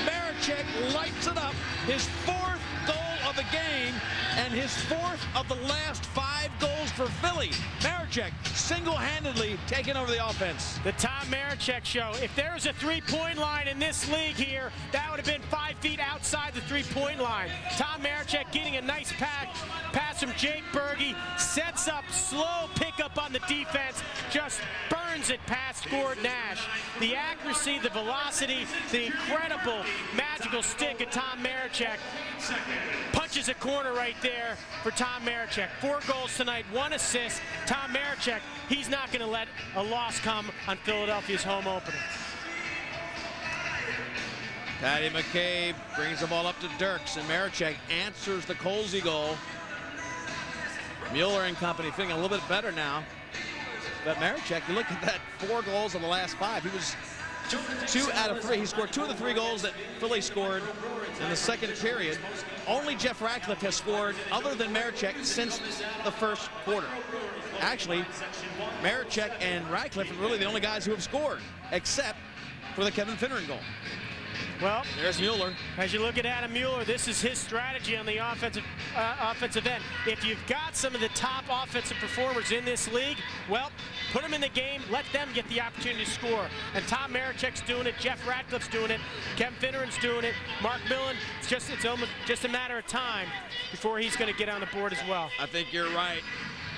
Marechek lights it up. His 4th goal of the game and his 4th of the last 5 goals for Philly. Marechek single-handedly taking over the offense. The Tom Marechek show. If there was a 3-point line in this league here, that would have been 5 feet outside the 3-point line. Tom Marechek getting a nice pass from Jake Berge, sets up slow pickup on the defense, just burns it past Gord Nash. The accuracy, the velocity, the incredible magical stick of Tom Marechek punches dishes a corner right there for Tom Marechek. 4 goals tonight, 1 assist. Tom Marechek, he's not going to let a loss come on Philadelphia's home opener. Patty McCabe brings the ball up to Dirks, and Marechek answers the Colsey goal. Mueller and company feeling a little bit better now. But Marechek, you look at that, 4 goals in the last 5. He was 2 out of 3. He scored 2 of the 3 goals that Philly scored in the second period. Only Jeff Ratcliffe has scored, other than Marechek, since the first quarter. Actually, Marechek and Ratcliffe are really the only guys who have scored, except for the Kevin Finneran goal. Well, there's Mueller. As you look at Adam Mueller, this is his strategy on the offensive end. If you've got some of the top offensive performers in this league, well, put them in the game, let them get the opportunity to score. And Tom Marechek's doing it, Jeff Ratcliffe's doing it, Kevin Finneran's doing it, Mark Millen. It's almost just a matter of time before he's going to get on the board as well. I think you're right.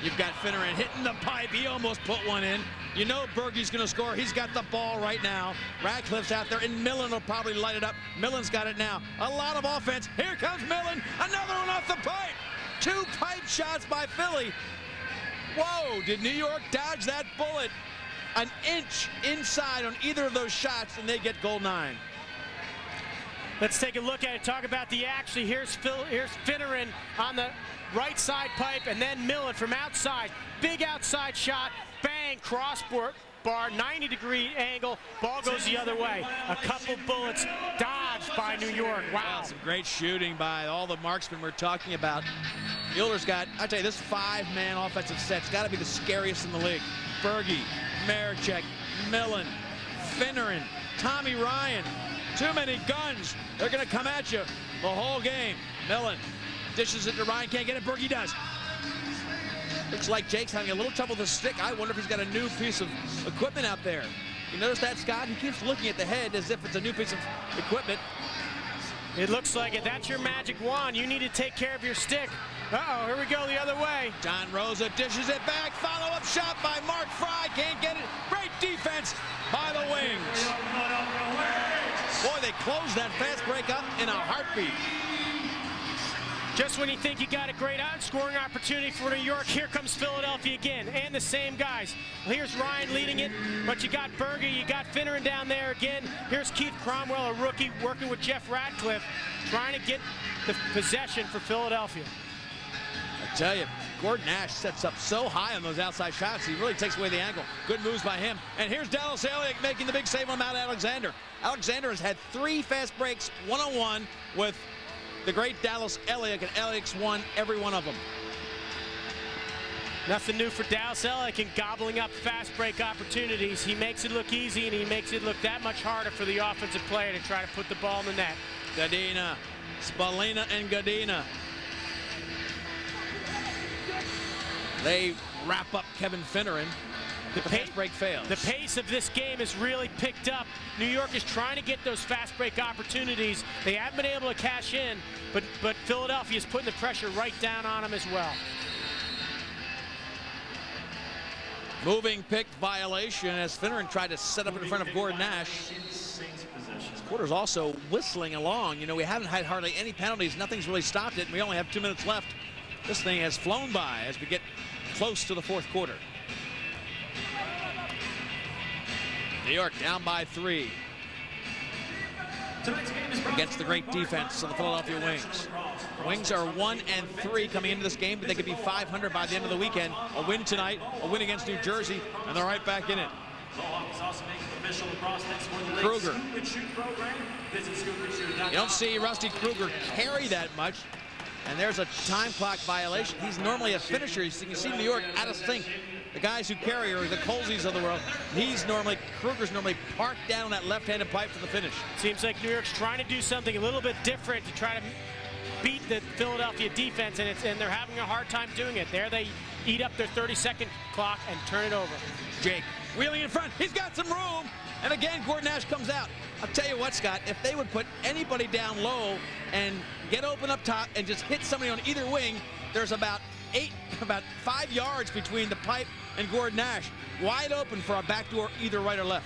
You've got Finneran hitting the pipe. He almost put one in. You know Bergey's going to score. He's got the ball right now. Ratcliffe's out there, and Millen will probably light it up. Millen's got it now. A lot of offense. Here comes Millen. Another one off the pipe. 2 pipe shots by Philly. Whoa, did New York dodge that bullet? An inch inside on either of those shots, and they get goal 9. Let's take a look at it. Talk about the action. Here's Finneran on the right side pipe, and then Millen from outside. Big outside shot. Bang, crossbar, 90-degree angle. Ball goes the other way. A couple bullets dodged by New York. Wow. Some great shooting by all the marksmen we're talking about. Mueller's got, I tell you, this 5-man offensive set's got to be the scariest in the league. Bergey, Marechek, Millen, Finneran, Tommy Ryan. Too many guns. They're going to come at you the whole game. Millen dishes it to Ryan, can't get it. Bergey does. Looks like Jake's having a little trouble with the stick. I wonder if he's got a new piece of equipment out there. You notice that, Scott? He keeps looking at the head as if it's a new piece of equipment. It looks like it. That's your magic wand. You need to take care of your stick. Uh-oh, here we go the other way. John Rosa dishes it back. Follow-up shot by Mark Fry. Can't get it. Great defense by the Wings. Boy, they closed that fast break up in a heartbeat. Just when you think you got a great scoring opportunity for New York, here comes Philadelphia again, and the same guys. Here's Ryan leading it, but you got Bergey, you got Finneran down there again. Here's Keith Cromwell, a rookie, working with Jeff Ratcliffe, trying to get the possession for Philadelphia. I tell you, Gordon Nash sets up so high on those outside shots, he really takes away the angle. Good moves by him. And here's Dallas Elliott making the big save on Matt Alexander. Alexander has had 3 fast breaks, one-on-one with the great Dallas Elliott, and Elliott's won every one of them. Nothing new for Dallas Elliott in gobbling up fast break opportunities. He makes it look easy, and he makes it look that much harder for the offensive player to try to put the ball in the net. Gadina, Spalina, and Gadina. They wrap up Kevin Finneran. The fast break fails. The pace of this game has really picked up. New York is trying to get those fast break opportunities. They haven't been able to cash in, but Philadelphia is putting the pressure right down on them as well. Moving pick violation as Finneran tried to set up in front of Gordon Nash. Quarter's also whistling along. You know, we haven't had hardly any penalties. Nothing's really stopped it, and we only have 2 minutes left. This thing has flown by as we get close to the 4th quarter. New York down by 3 against the great defense of the Philadelphia Wings. Wings are 1-3 coming into this game, but they could be 500 by the end of the weekend. A win tonight, a win against New Jersey, and they're right back in it. Kruger. You don't see Rusty Kruger carry that much, and there's a time clock violation. He's normally a finisher. You can see New York out of sync. The guys who carry are the Colseys of the world. Kruger's normally parked down on that left-handed pipe for the finish. Seems like New York's trying to do something a little bit different to try to beat the Philadelphia defense, and they're having a hard time doing it. There they eat up their 30-second clock and turn it over. Jake wheeling in front. He's got some room. And again, Gordon Nash comes out. I'll tell you what, Scott, if they would put anybody down low and get open up top and just hit somebody on either wing, there's about 5 yards between the pipe and Gordon Nash. Wide open for a backdoor either right or left.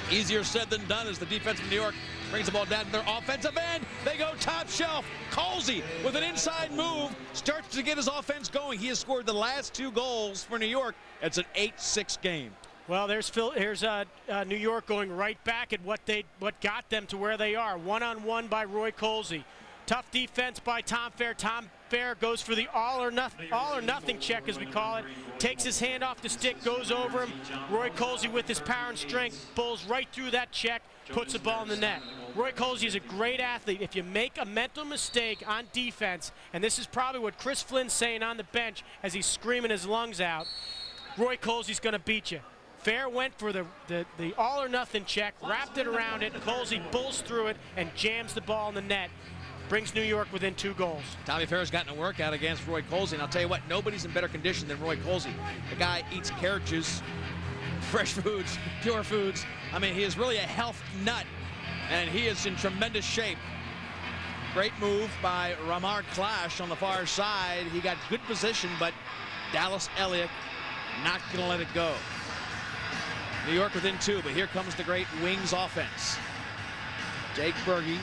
Easier said than done as the defense from New York brings the ball down to their offensive end. They they go, top shelf. Colsey with an inside move starts to get his offense going. He has scored the last 2 goals for New York. It's an 8-6 game. Well, here's New York going right back at what got them to where they are. One-on-one by Roy Colsey. Tough defense by Tom Fair. Tom Fair goes for the all or nothing check, as we call it. Takes his hand off the stick, goes over him. Roy Colsey, with his power and strength, pulls right through that check, puts the ball in the net. Roy Colsey is a great athlete. If you make a mental mistake on defense, and this is probably what Chris Flynn's saying on the bench as he's screaming his lungs out, Roy Colsey's going to beat you. Fair went for the all or nothing check, wrapped it around it. Colsey bulls through it and jams the ball in the net. Brings New York within 2 goals. Tommy Fair's gotten a workout against Roy Colsey, and I'll tell you what, nobody's in better condition than Roy Colsey. The guy eats carrot juice, fresh foods, pure foods. I mean, he is really a health nut, and he is in tremendous shape. Great move by Ramar Clash on the far side. He got good position, but Dallas Elliott not going to let it go. New York within 2, but here comes the great Wings offense. Jake Berge,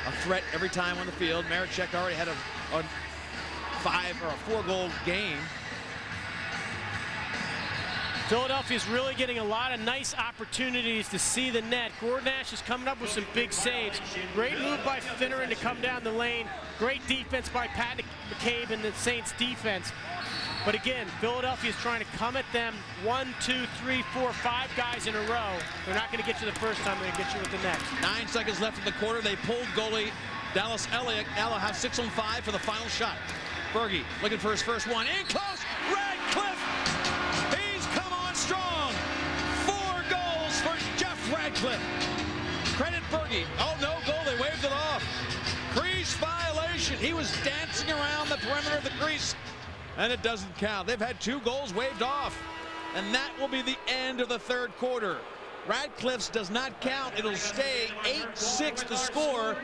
a threat every time on the field. Maricek already had a 5 or a 4-goal game. Philadelphia's really getting a lot of nice opportunities to see the net. Gordon Ash is coming up with some big saves. Great move by Finneran to come down the lane. Great defense by Pat McCabe and the Saints defense. But again, Philadelphia is trying to come at them 1, 2, 3, 4, 5 guys in a row. They're not going to get you the first time, they're going to get you with the next. 9 seconds left in the quarter. They pulled goalie Dallas Elliott. Now they'll have 6 on 5 for the final shot. Berge looking for his first one. In close, Radcliffe! He's come on strong. 4 goals for Jeff Radcliffe. Credit Berge. Oh, no goal, they waved it off. Crease violation. He was dancing around the perimeter of the crease, and it doesn't count. They've had 2 goals waved off, and that will be the end of the 3rd quarter. Radcliffe's does not count. It'll stay 8-6 to score,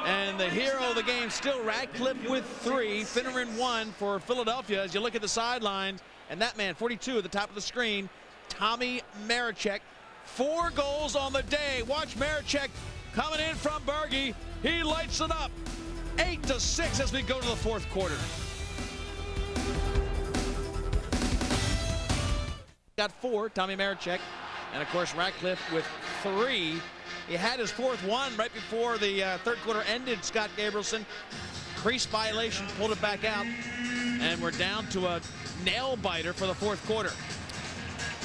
and the hero of the game still Radcliffe with 3, Finneran 1 for Philadelphia. As you look at the sideline, and that man, 42 at the top of the screen, Tommy Maricek, 4 goals on the day. Watch Maricek coming in from Berge. He lights it up. 8-6 as we go to the 4th quarter. Got 4, Tommy Maricek, and of course Radcliffe with 3. He had his 4th one right before the 3rd quarter ended. Scott Gabrielson, crease violation, pulled it back out, and we're down to a nail biter for the 4th quarter.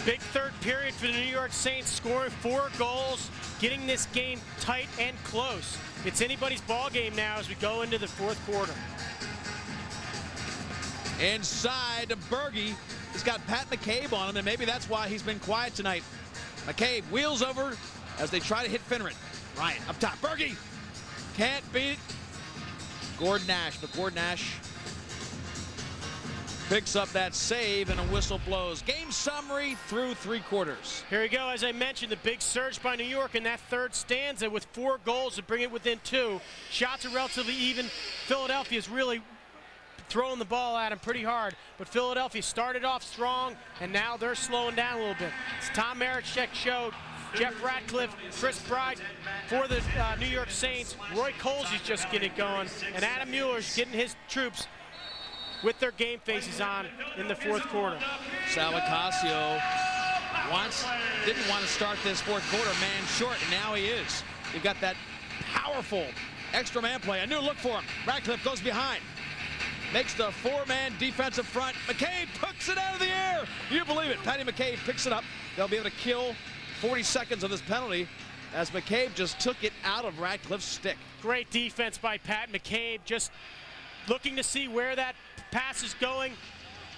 Big 3rd period for the New York Saints, scoring 4 goals, getting this game tight and close. It's anybody's ball game now as we go into the 4th quarter. Inside to Berge. He's got Pat McCabe on him, and maybe that's why he's been quiet tonight. McCabe wheels over as they try to hit Finneran. Ryan up top. Berge can't beat it. Gordon Nash, but Gordon Nash picks up that save, and a whistle blows. Game summary through 3 quarters. Here we go. As I mentioned, the big surge by New York in that 3rd stanza with 4 goals to bring it within 2. Shots are relatively even. Philadelphia's really throwing the ball at him pretty hard, but Philadelphia started off strong, and now they're slowing down a little bit. As Tom Maricek showed, Jeff Radcliffe, Chris Bryde for the New York Saints. Roy Colsey's just getting it going, and Adam Mueller's getting his troops with their game faces on in the 4th quarter. Sal Ocasio didn't want to start this 4th quarter man short, and now he is. You've got that powerful extra man play. A new look for him. Radcliffe goes behind. Makes the 4-man defensive front. McCabe hooks it out of the air. You believe it. Patty McCabe picks it up. They'll be able to kill 40 seconds of this penalty as McCabe just took it out of Radcliffe's stick. Great defense by Pat McCabe, just looking to see where that pass is going.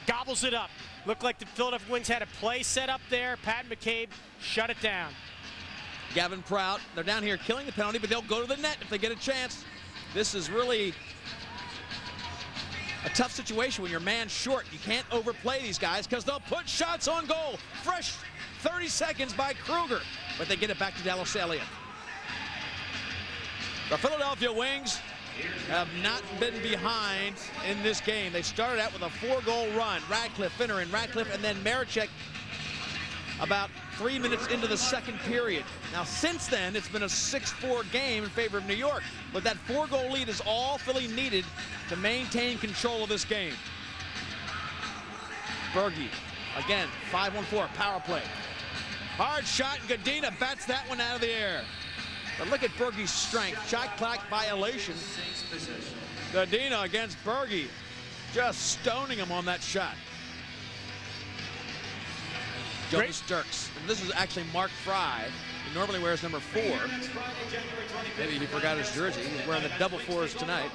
Gobbles it up. Looked like the Philadelphia Wings had a play set up there. Pat McCabe shut it down. Gavin Prout, they're down here killing the penalty, but they'll go to the net if they get a chance. This is really a tough situation when you're man short. You can't overplay these guys because they'll put shots on goal. Fresh 30 seconds by Kruger, but they get it back to Dallas Elliott. The Philadelphia Wings have not been behind in this game. They started out with a 4-goal run. Radcliffe, Finneran, Radcliffe, and then Maricek about 3 minutes into the second period. Now, since then, it's been a 6-4 game in favor of New York, but that 4-goal lead is all Philly needed to maintain control of this game. Berge, again, 5-1-4, power play. Hard shot, and Godina bats that one out of the air. But look at Berge's strength. Shot clock violation. Godina against Berge, just stoning him on that shot. Jonas Dirks. And this is actually Mark Fry. He normally wears number 4. Maybe he forgot his jersey. He's wearing the double 4s tonight.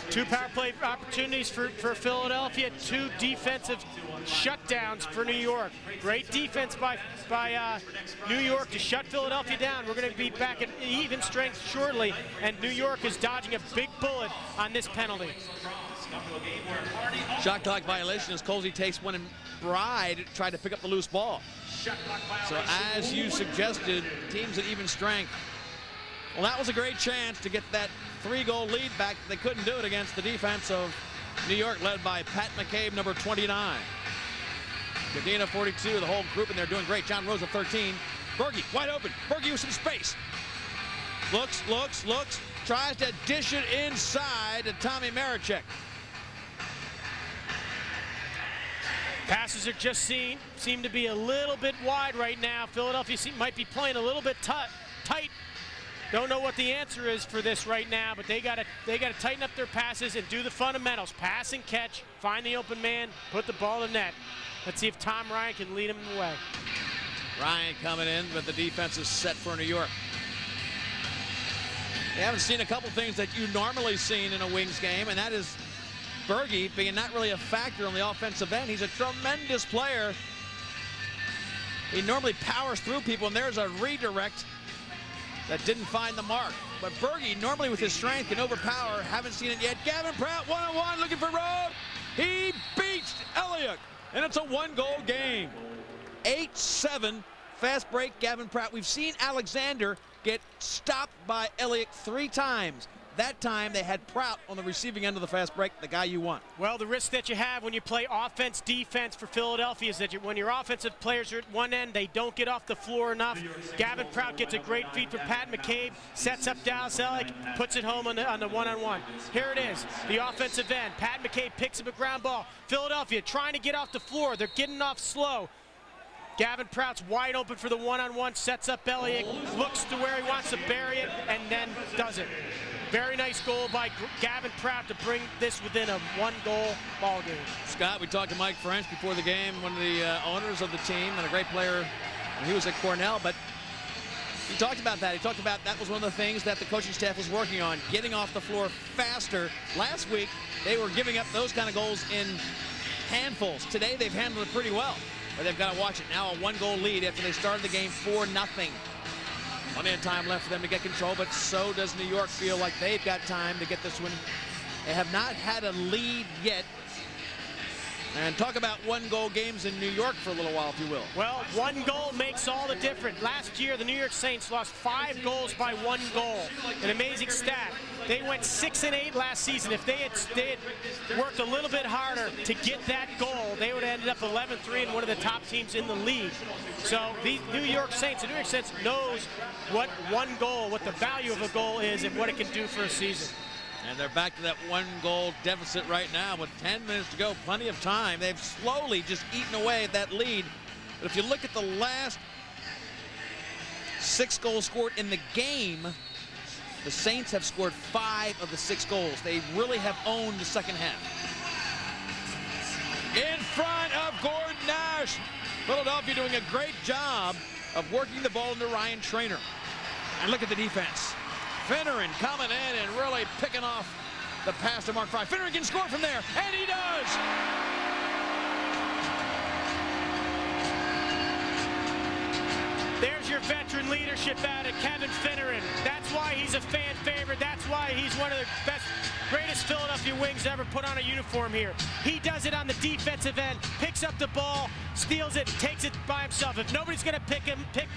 2 power play opportunities for Philadelphia, 2 defensive shutdowns for New York. Great defense by New York to shut Philadelphia down. We're going to be back at even strength shortly, and New York is dodging a big bullet on this penalty. Shot clock violation as Colsey takes one, and Bride tried to pick up the loose ball. So as you suggested, teams at even strength. Well, that was a great chance to get that 3-goal lead back. They couldn't do it against the defense of New York, led by Pat McCabe, number 29. Godina, 42, the whole group in there doing great. John Rosa, 13. Berge, wide open. Berge with some space. Looks, tries to dish it inside to Tommy Maricek. Passes are just seem to be a little bit wide right now. Philadelphia might be playing a little bit tight. Don't know what the answer is for this right now, but they gotta tighten up their passes and do the fundamentals. Pass and catch, find the open man, put the ball in the net. Let's see if Tom Ryan can lead him in the way. Ryan coming in, but the defense is set for New York. They haven't seen a couple things that you normally seen in a Wings game, and that is Berge being not really a factor on the offensive end. He's a tremendous player. He normally powers through people, and there's a redirect that didn't find the mark. But Berge, normally with his strength, can overpower. Haven't seen it yet. Gavin Pratt, 1-on-1, looking for Rowe. He beats Elliott, and it's a 1-goal game. 8-7, fast break, Gavin Pratt. We've seen Alexander get stopped by Elliott 3 times. That time they had Prout on the receiving end of the fast break, the guy you want. Well, the risk that you have when you play offense, defense for Philadelphia is that when your offensive players are at one end, they don't get off the floor enough. Gavin Prout gets a great feed from Pat McCabe, sets up Dallas Elliott, puts it home on the one-on-one. Here it is, the offensive end. Pat McCabe picks up a ground ball. Philadelphia trying to get off the floor. They're getting off slow. Gavin Prout's wide open for the one-on-one, sets up Elliott, looks to where he wants to bury it, and then does it. Very nice goal by Gavin Prout to bring this within a 1-goal ball game. Scott, we talked to Mike French before the game, one of the owners of the team, and a great player when he was at Cornell, but he talked about that. He talked about that was one of the things that the coaching staff was working on, getting off the floor faster. Last week, they were giving up those kind of goals in handfuls. Today, they've handled it pretty well, but they've got to watch it. Now a 1-goal lead after they started the game 4-0. Plenty of time left for them to get control, but so does New York feel like they've got time to get this one. They have not had a lead yet. And talk about 1-goal games in New York for a little while, if you will. Well, 1 goal makes all the difference. Last year, the New York Saints lost 5 goals by 1 goal. An amazing stat. They went 6-8 last season. If they had worked a little bit harder to get that goal, they would have ended up 11-3 and one of the top teams in the league. So the New York Saints knows what 1 goal, what the value of a goal is and what it can do for a season. And they're back to that 1-goal deficit right now with 10 minutes to go, plenty of time. They've slowly just eaten away at that lead. But if you look at the last 6 goals scored in the game, the Saints have scored 5 of the 6 goals. They really have owned the second half. In front of Gordon Nash. Philadelphia doing a great job of working the ball into Ryan Trainer. And look at the defense. Finneran coming in and really picking off the pass to Mark Fry. Finneran can score from there, and he does! There's your veteran leadership out of Kevin Finneran. That's why he's a fan favorite. That's why he's one of the greatest Philadelphia Wings ever put on a uniform here. He does it on the defensive end, picks up the ball, steals it, takes it by himself. If nobody's going to pick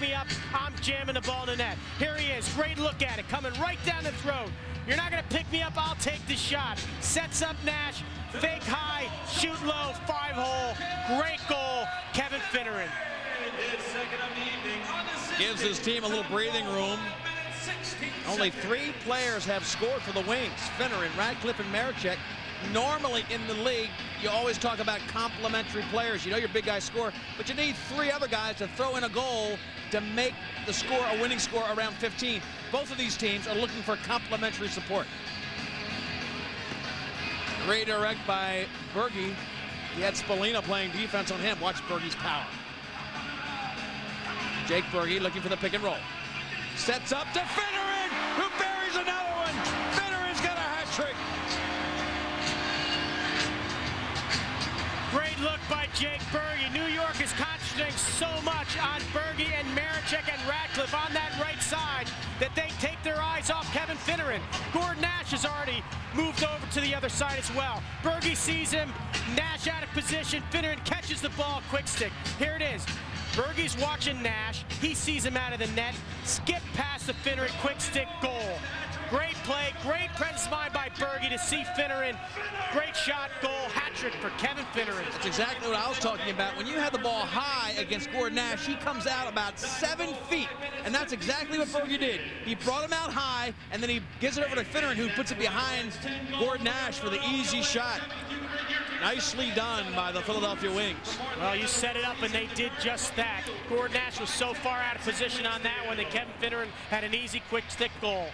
me up, I'm jamming the ball in the net. Here he is, great look at it, coming right down the throat. You're not going to pick me up, I'll take the shot. Sets up Nash, fake high, shoot low, 5-hole, great goal, Kevin Finneran. Gives his team a little breathing room. Only 3 players have scored for the Wings. Finneran, Radcliffe, and Marechek. Normally in the league, you always talk about complementary players. You know your big guys score, but you need 3 other guys to throw in a goal to make the score a winning score around 15. Both of these teams are looking for complementary support. Redirect by Berge. He had Spallina playing defense on him. Watch Berge's power. Jake Berge looking for the pick and roll. Sets up to Finneran, who buries another one. Finneran's got a hat trick. Great look by Jake Berge. New York is concentrating so much on Berge and Marechek and Radcliffe on that right side that they take their eyes off Kevin Finneran. Gordon Nash has already moved over to the other side as well. Berge sees him, Nash out of position, Finneran catches the ball, quick stick. Here it is. Berge's watching Nash. He sees him out of the net. Skip past the Finneran, quick stick, goal. Great play, great presence of mind by Berge to see Finneran. Great shot, goal, hat trick for Kevin Finneran. That's exactly what I was talking about. When you have the ball high against Gordon Nash, he comes out about 7 feet, and that's exactly what Berge did. He brought him out high, and then he gives it over to Finneran, who puts it behind Gordon Nash for the easy shot. Nicely done by the Philadelphia Wings. Well, you set it up, and they did just that. Gordon Nash was so far out of position on that one that Kevin Finneran had an easy, quick stick goal.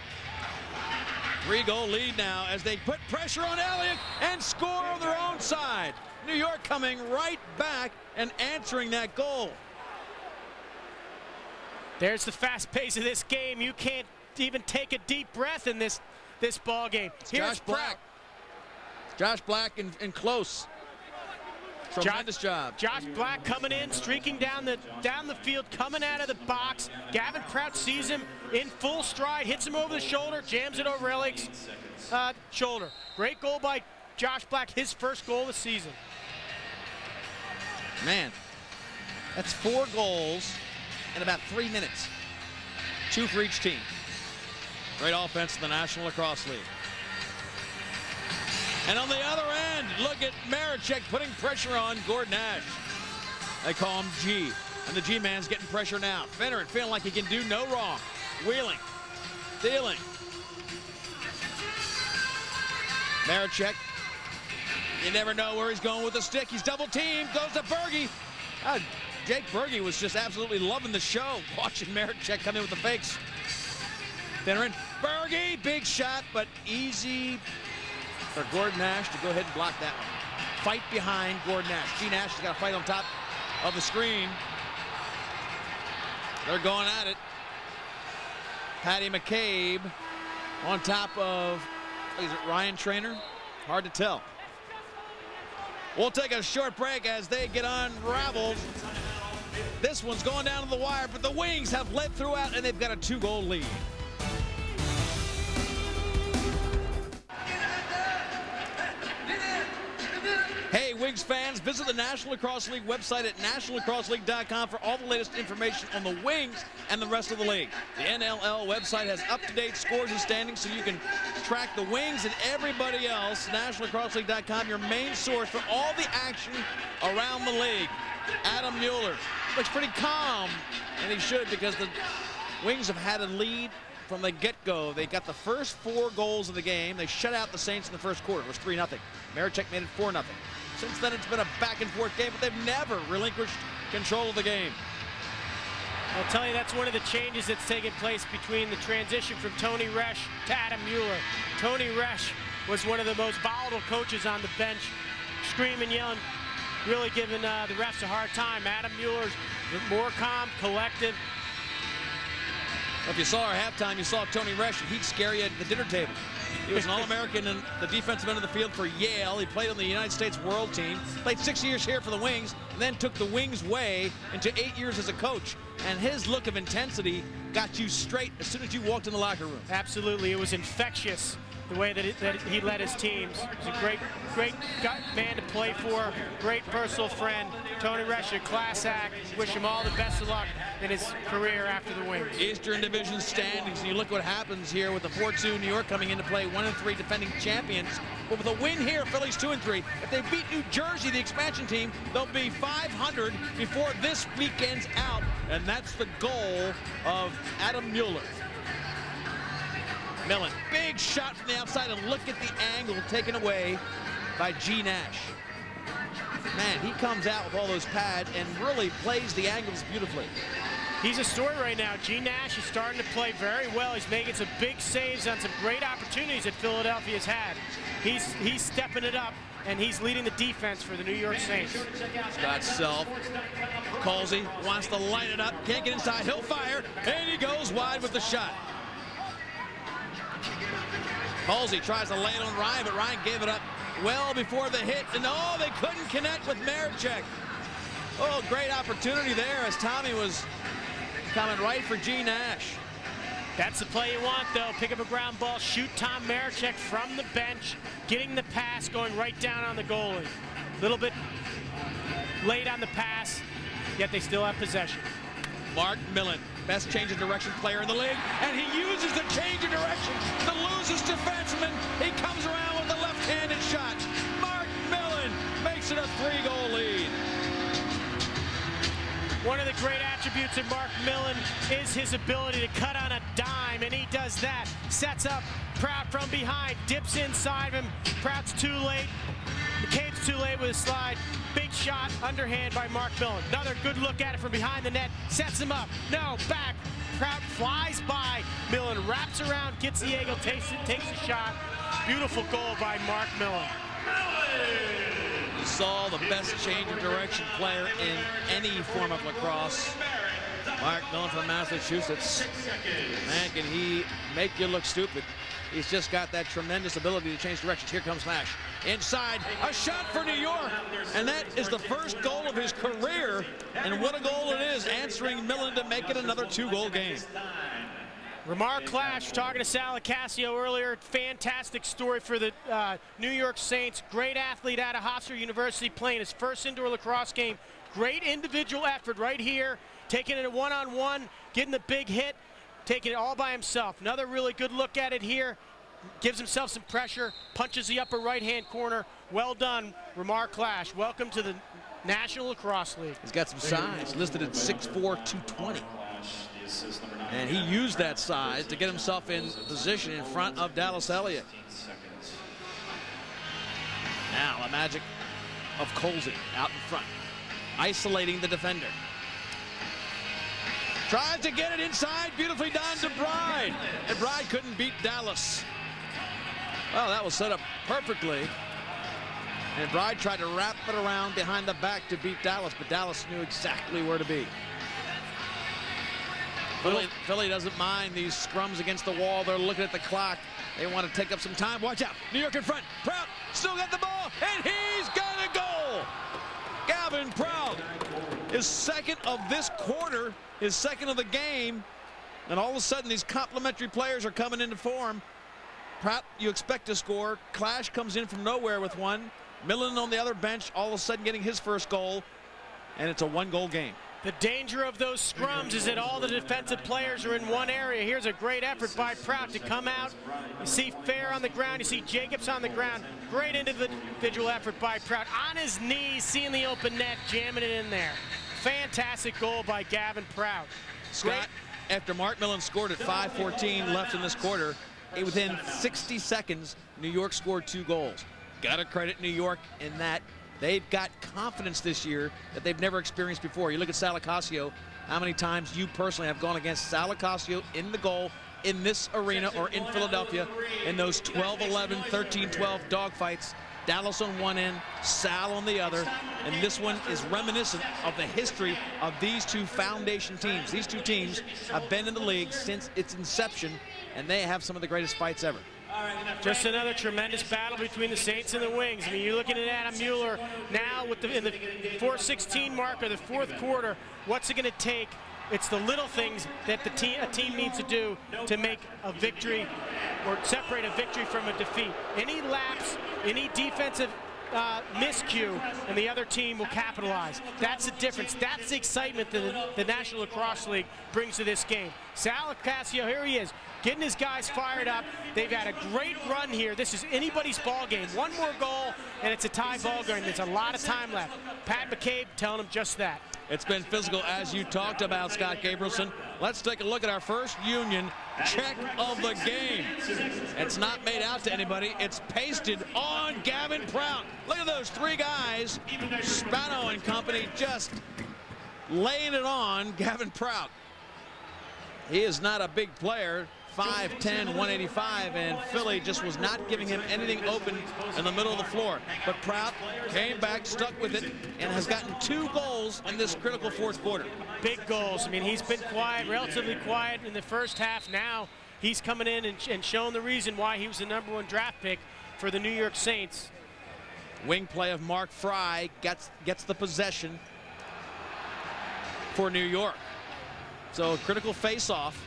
3-goal lead now as they put pressure on Elliott and score on their own side. New York coming right back and answering that goal. There's the fast pace of this game. You can't even take a deep breath in this ball game. Here's Black. Josh Black in close. Tremendous job. Josh Black coming in, streaking down the field, coming out of the box. Gavin Crouch sees him in full stride, hits him over the shoulder, jams it over Elliott's shoulder. Great goal by Josh Black, his first goal of the season. Man, that's 4 goals in about 3 minutes. 2 for each team. Great offense in the National Lacrosse League. And on the other end, look at Marechek putting pressure on Gordon Nash. They call him G, and the G-man's getting pressure now. Finneran feeling like he can do no wrong. Wheeling, stealing. Marechek, you never know where he's going with the stick. He's double teamed, goes to Berge. Jake Berge was just absolutely loving the show, watching Marechek come in with the fakes. Finneran, Berge, big shot, but easy for Gordon Nash to go ahead and block that one. Fight behind Gordon Nash. G. Nash has got to fight on top of the screen. They're going at it. Patty McCabe on top of, is it Ryan Trainer? Hard to tell. We'll take a short break as they get unraveled. This one's going down to the wire, but the Wings have led throughout, and they've got a 2-goal lead. Hey, Wings fans, visit the National Lacrosse League website at nationallacrosseleague.com for all the latest information on the Wings and the rest of the league. The NLL website has up-to-date scores and standings so you can track the Wings and everybody else. nationallacrosseleague.com, your main source for all the action around the league. Adam Mueller looks pretty calm, and he should, because the Wings have had a lead from the get-go. They got the first 4 goals of the game. They shut out the Saints in the first quarter. It was 3-0. Marechek made it 4-0. Since then, it's been a back-and-forth game, but they've never relinquished control of the game. I'll tell you, that's one of the changes that's taken place between the transition from Tony Resch to Adam Mueller. Tony Resch was one of the most volatile coaches on the bench, screaming, yelling, really giving the refs a hard time. Adam Mueller's more calm, collective. If you saw our halftime, you saw Tony Resch, and he'd scare you at the dinner table. He was an All-American in the defensive end of the field for Yale. He played on the United States World Team, played 6 years here for the Wings, and then took the Wings' way into 8 years as a coach. And his look of intensity got you straight as soon as you walked in the locker room. Absolutely, it was infectious. the way that he led his teams. He's a great man to play for, great personal friend. Tony Rescher, class act. Wish him all the best of luck in his career after the Wings. Eastern Division standings, and you look what happens here with the 4-2 New York coming into play, 1-3 defending champions. But with a win here, Phillies 2-3. If they beat New Jersey, the expansion team, they'll be 500 before this weekend's out, and that's the goal of Adam Mueller. Millen, big shot from the outside, and look at the angle taken away by G. Nash. Man, he comes out with all those pads and really plays the angles beautifully. He's a story right now. G. Nash is starting to play very well. He's making some big saves on some great opportunities that Philadelphia's had. He's stepping it up, and he's leading the defense for the New York Saints. Scott Self. Colsey wants to light it up. Can't get inside. He'll fire, and he goes wide with the shot. Colsey tries to lay it on Ryan, but Ryan gave it up well before the hit, and oh, they couldn't connect with Marechek. Oh, great opportunity there as Tommy was coming right for G. Nash. That's the play you want, though. Pick up a ground ball, shoot Tom Marechek from the bench, getting the pass, going right down on the goalie. A little bit late on the pass, yet they still have possession. Mark Millen, best change of direction player in the league, and he uses the change of direction to lose his defenseman. He comes around with a left-handed shot. Mark Millen makes it a 3-goal lead. One of the great attributes of Mark Millen is his ability to cut on a dime, and he does that. Sets up Prout from behind, dips inside of him. Prout's too late. McCabe's too late with his slide. Big shot, underhand by Mark Millen. Another good look at it from behind the net. Sets him up. No, back. Prout flies by. Millen wraps around, gets the angle, takes the shot. Beautiful goal by Mark Millen. You saw the best change of direction player in any form of lacrosse. Mark Millen from Massachusetts. Man, can he make you look stupid. He's just got that tremendous ability to change directions. Here comes Nash. Inside, a shot for New York. And that is the first goal of his career. And what a goal it is, answering Millen to make it another 2-goal game. Ramar Clash, talking to Sal Acacio earlier. Fantastic story for the New York Saints. Great athlete out of Hofstra University, playing his first indoor lacrosse game. Great individual effort right here. Taking it a one-on-one, getting the big hit, taking it all by himself. Another really good look at it here. Gives himself some pressure, punches the upper right-hand corner. Well done, Ramar Clash. Welcome to the National Lacrosse League. He's got some size, listed at 6'4", 220. And he used that size to get himself in position in front of Dallas Elliott. Now the magic of Colsey out in front, isolating the defender. Tries to get it inside, beautifully done to Bride. And Bride couldn't beat Dallas. Well, that was set up perfectly. And Bride tried to wrap it around behind the back to beat Dallas, but Dallas knew exactly where to be. Philly doesn't mind these scrums against the wall. They're looking at the clock. They want to take up some time. Watch out. New York in front. Prout still got the ball, and he's got a goal. Gavin Prout, his second of this quarter, his second of the game. And all of a sudden, these complimentary players are coming into form. Prout, you expect to score. Clash comes in from nowhere with one. Millen on the other bench, all of a sudden getting his first goal. And it's a 1-goal game. The danger of those scrums is that all the defensive players are in one area. Here's a great effort by Prout to come out. You see Fair on the ground. You see Jacobs on the ground. Great individual effort by Prout. On his knees, seeing the open net, jamming it in there. Fantastic goal by Gavin Prout. Scott, after Mark Millen scored at 5:14 left in this quarter, within 60 seconds, New York scored 2 goals. Got to credit New York in that. They've got confidence this year that they've never experienced before. You look at Sal Acacio, how many times you personally have gone against Sal Acacio in the goal in this arena or in Philadelphia in those 12-11, 13-12 dogfights. Dallas on one end, Sal on the other, and this one is reminiscent of the history of these two foundation teams. These two teams have been in the league since its inception, and they have some of the greatest fights ever. Just another tremendous battle between the Saints and the Wings. I mean, you're looking at Adam Mueller now with in the 4:16 mark of the fourth quarter. What's it going to take It's the little things that a team needs to do to make a victory or separate a victory from a defeat. Any lapse, any defensive miscue, and the other team will capitalize. That's the difference. That's the excitement that the National Lacrosse League brings to this game. Sal Ocasio, here he is, getting his guys fired up. They've had a great run here. This is anybody's ball game. One more goal, and it's a tie ball game. There's a lot of time left. Pat McCabe telling him just that. It's been physical, as you talked about, Scott Gabrielson. Let's take a look at our first Union check of the game. It's not made out to anybody. It's pasted on Gavin Prout. Look at those three guys, Spano and company, just laying it on Gavin Prout. He is not a big player, 5'10", 185, and Philly just was not giving him anything open in the middle of the floor. But Prout came back, stuck with it, and has gotten 2 goals in this critical fourth quarter. Big goals. I mean, he's been quiet, relatively quiet in the first half. Now he's coming in and showing the reason why he was the #1 draft pick for the New York Saints. Wing play of Mark Fry gets the possession for New York. So critical face-off.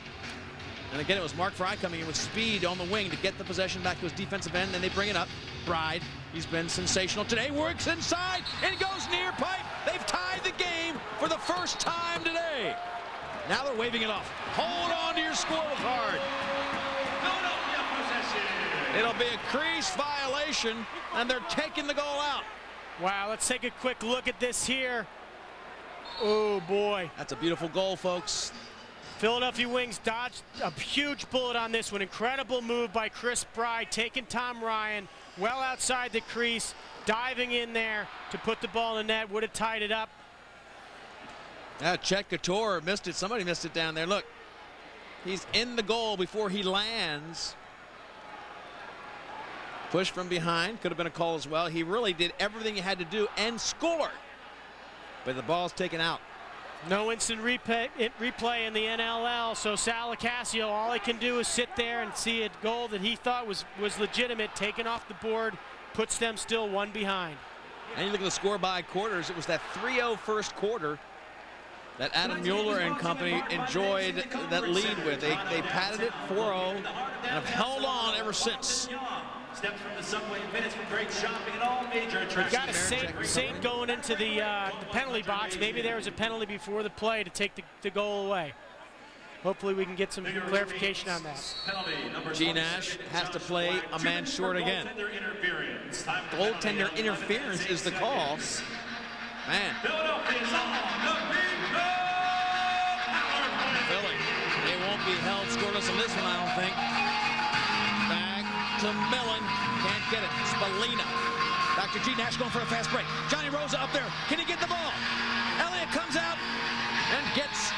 And again, it was Mark Fry coming in with speed on the wing to get the possession back to his defensive end. Then they bring it up. Bride, he's been sensational today. Works inside and goes near pipe. They've tied the game for the first time today. Now they're waving it off. Hold on to your scorecard. It'll be a crease violation, and they're taking the goal out. Wow, let's take a quick look at this here. Oh, boy. That's a beautiful goal, folks. Philadelphia Wings dodged a huge bullet on this one. Incredible move by Chris Bride, taking Tom Ryan well outside the crease, diving in there to put the ball in the net. Would have tied it up. Chet Couture missed it. Somebody missed it down there. Look, he's in the goal before he lands. Push from behind. Could have been a call as well. He really did everything he had to do and scored. But the ball's taken out. No instant replay in the NLL, so Sal Ocasio, all he can do is sit there and see a goal that he thought was legitimate, taken off the board, puts them still 1 behind. And you look at the score by quarters. It was that 3-0 first quarter that Adam Mueller and company enjoyed that lead with. They patted it 4-0 and have held on ever since. Steps from the subway, minutes from great shopping and all major attractions. We've got a Saint going into the penalty box. Maybe there was a penalty before the play to take the goal away. Hopefully we can get some clarification on that. G. Nash has to play a man short again. Goaltender interference is the call. Man. Philly, they won't be held scoreless on this one, I don't think. To Millen, can't get it. Spalina. Dr. G. Nash going for a fast break. Johnny Rosa up there. Can he get the ball? Elliott comes out and gets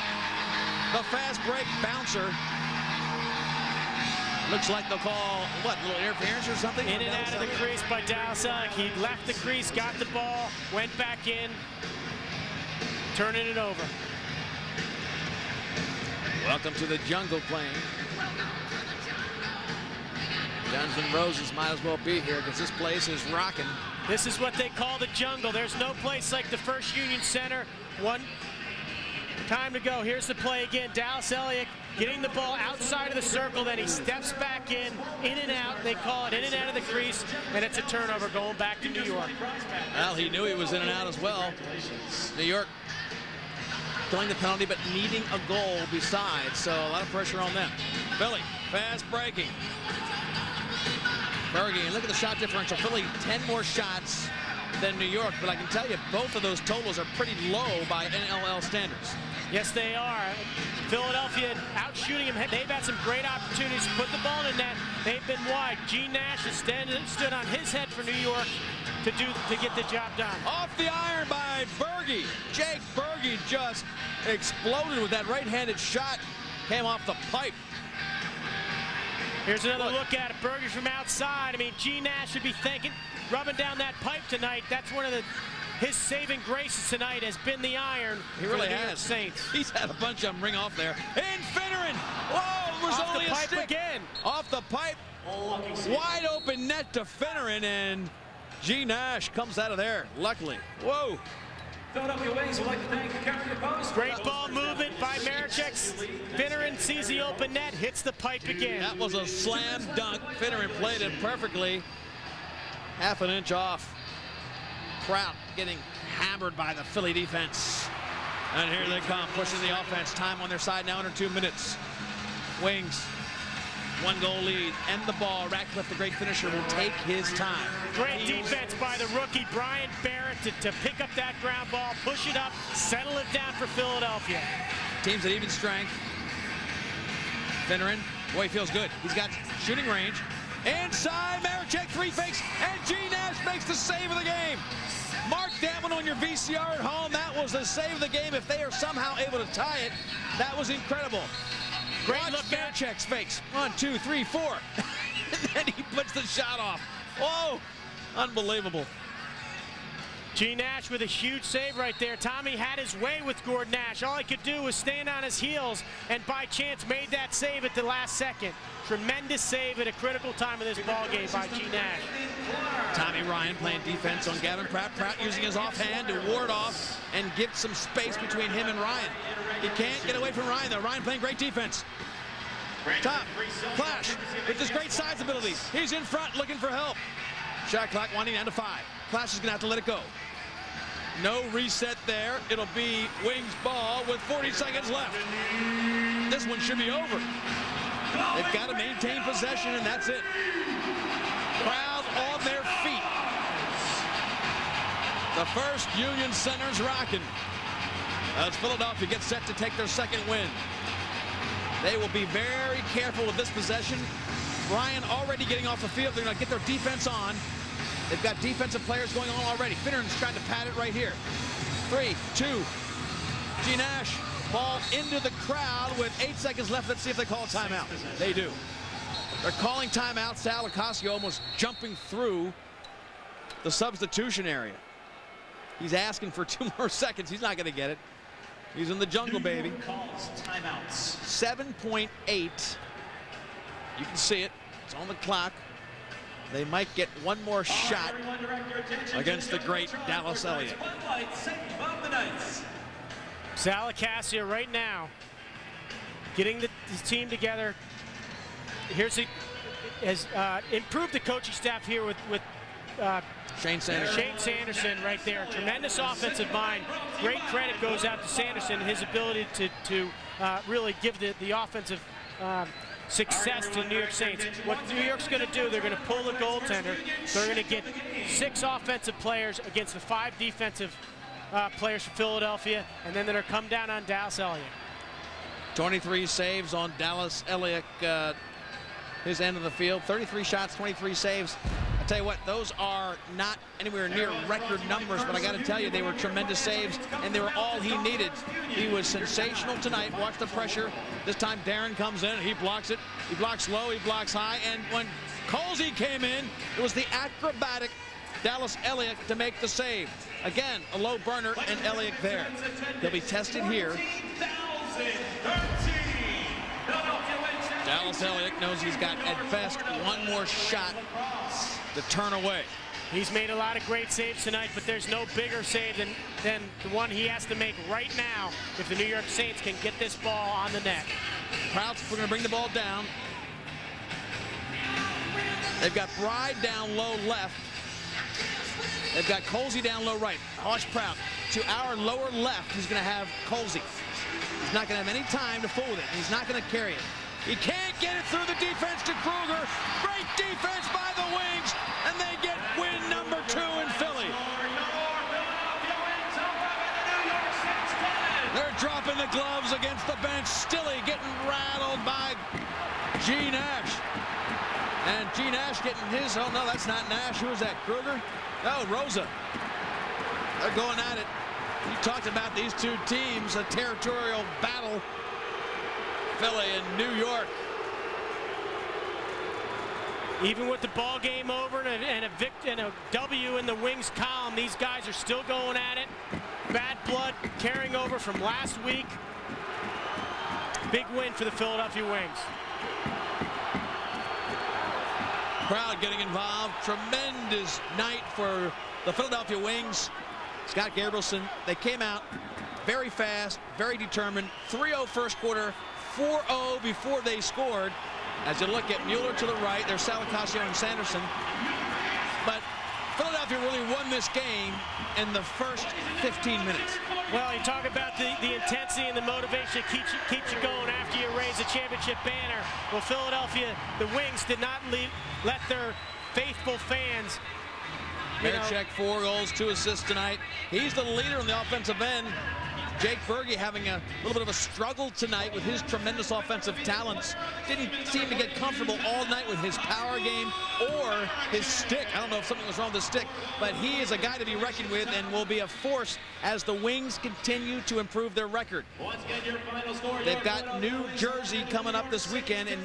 the fast break bouncer. Looks like they'll call, what, a little interference or something? In and out of the crease by Dallas Elliott. He left the crease, got the ball, went back in, turning it over. Welcome to the jungle playing. Guns N' Roses might as well be here because this place is rocking. This is what they call the jungle. There's no place like the First Union Center. One time to go. Here's the play again. Dallas Elliott getting the ball outside of the circle. Then he steps back in and out. They call it in and out of the crease, and it's a turnover going back to New York. Well, he knew he was in and out as well. New York killing the penalty, but needing a goal besides, so a lot of pressure on them. Philly, fast breaking. Berge, and look at the shot differential. Philly 10 more shots than New York, but I can tell you both of those totals are pretty low by NLL standards. Yes, they are. Philadelphia out shooting him. They've had some great opportunities to put the ball in net. They've been wide. G. Nash has stood on his head for New York to get the job done. Off the iron by Berge. Jake Berge just exploded with that right-handed shot. Came off the pipe. Here's another look at it. Berge from outside. I mean, G. Nash should be rubbing down that pipe tonight. That's one of his saving graces tonight has been the iron. He really for the has. Saints. He's had a bunch of them ring off there. And Finneran. Whoa, it was off only the a pipe stick. Again. Off the pipe. Wide open net to Finneran, and G. Nash comes out of there, luckily. Whoa. Philadelphia Wings would like to thank the carrier post. Great ball movement by Marechek. Finneran sees the open net, hits the pipe again. That was a slam dunk. Finneran played it perfectly. Half an inch off. Prout getting hammered by the Philly defense. And here they come, pushing the offense. Time on their side now under 2 minutes. Wings, 1-goal lead, end the ball. Ratcliffe, the great finisher, will take his time. Great defense by the rookie, Brian Barrett, to pick up that ground ball, push it up, settle it down for Philadelphia. Teams at even strength. Finneran, boy, he feels good. He's got shooting range. Inside, Marechek, 3 fakes, and G. Nash makes the save of the game. Mark that one on your VCR at home. That was the save of the game. If they are somehow able to tie it, that was incredible. Great Watch look back. Marechek's fakes. 1, 2, 3, 4. And then he puts the shot off. Whoa, unbelievable. G. Nash with a huge save right there. Tommy had his way with Gordon Nash. All he could do was stand on his heels and by chance made that save at the last second. Tremendous save at a critical time of this ball game by G. Nash. Tommy Ryan playing defense on Gavin Pratt. Pratt using his offhand to ward off and give some space between him and Ryan. He can't get away from Ryan, though. Ryan playing great defense. Top, Clash with this great size ability. He's in front looking for help. Shot clock winding down to 5. Clash is going to have to let it go. No reset there. It'll be Wings ball with 40 seconds left. This one should be over. They've got to maintain possession, and that's it. Crowd on their feet. The first Union Center's rocking as Philadelphia gets set to take their second win. They will be very careful with this possession. Ryan already getting off the field. They're going to get their defense on. They've got defensive players going on already. Finneran's trying to pad it right here. 3, 2. G. Nash, ball into the crowd with 8 seconds left. Let's see if they call a timeout. They do. They're calling timeout. Sal Ocasio almost jumping through the substitution area. He's asking for 2 more seconds. He's not going to get it. He's in the jungle, baby. Calls timeouts. 7.8. You can see it. It's on the clock. They might get one more shot against the great Dallas Elliott. Sal Ocasio right now getting his team together. Has improved the coaching staff here with Shane Sanderson. Shane Sanderson right there. Tremendous offensive mind. Great credit goes out to Sanderson and his ability to really give the offensive success to the New York Saints. What New York's going to do, they're going to pull the goaltender. They're going to get 6 offensive players against the 5 defensive players for Philadelphia, and then they're going to come down on Dallas Elliott. 23 saves on Dallas Elliott, his end of the field. 33 shots, 23 saves. I tell you what, those are not anywhere near record numbers, but I got to tell you, they were tremendous saves, and they were all he needed. He was sensational tonight. Watch the pressure. This time Darren comes in, and he blocks it. He blocks low, he blocks high, and when Colsey came in, it was the acrobatic Dallas Elliott to make the save. Again, a low burner, and Elliott there. He'll be tested here. Dallas Elliott knows he's got, at best, one more shot to turn away. He's made a lot of great saves tonight, but there's no bigger save than the one he has to make right now if the New York Saints can get this ball on the net. Prout's going to bring the ball down. They've got Bride down low left. They've got Colsey down low right. Watch Prout. To our lower left, he's going to have Colsey. He's not going to have any time to fool with it. He's not going to carry it. He can't get it through the defense to Kruger. Great defense by the Wings, and they get win number 2 in Philly. They're dropping the gloves against the bench. Stilley getting rattled by G. Nash. And G. Nash getting his, oh no, that's not Nash. Who is that, Kruger? No, Rosa. They're going at it. You talked about these two teams, a territorial battle. Philly and New York. Even with the ball game over and a W in the Wings column, these guys are still going at it. Bad blood carrying over from last week. Big win for the Philadelphia Wings. Crowd getting involved. Tremendous night for the Philadelphia Wings. Scott Gabrielson, they came out very fast, very determined. 3-0 first quarter, 4-0 before they scored. As you look at Mueller to the right, there's Salicasio and Sanderson. But Philadelphia really won this game in the first 15 minutes. Well, you talk about the intensity and the motivation keeps you going after you raise the championship banner. Well, Philadelphia, the Wings did not let their faithful fans. Marechek, 4 goals, 2 assists tonight. He's the leader on the offensive end. Jake Berge having a little bit of a struggle tonight with his tremendous offensive talents. Didn't seem to get comfortable all night with his power game or his stick. I don't know if something was wrong with the stick, but he is a guy to be reckoned with and will be a force as the Wings continue to improve their record. They've got New Jersey coming up this weekend in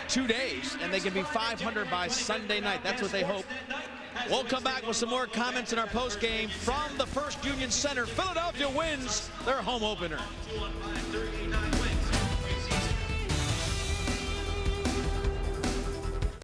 2 days, and they can be 500 by Sunday night. That's what they hope. We'll come back with some more comments in our post game from the First Union Center. Philadelphia wins their home opener.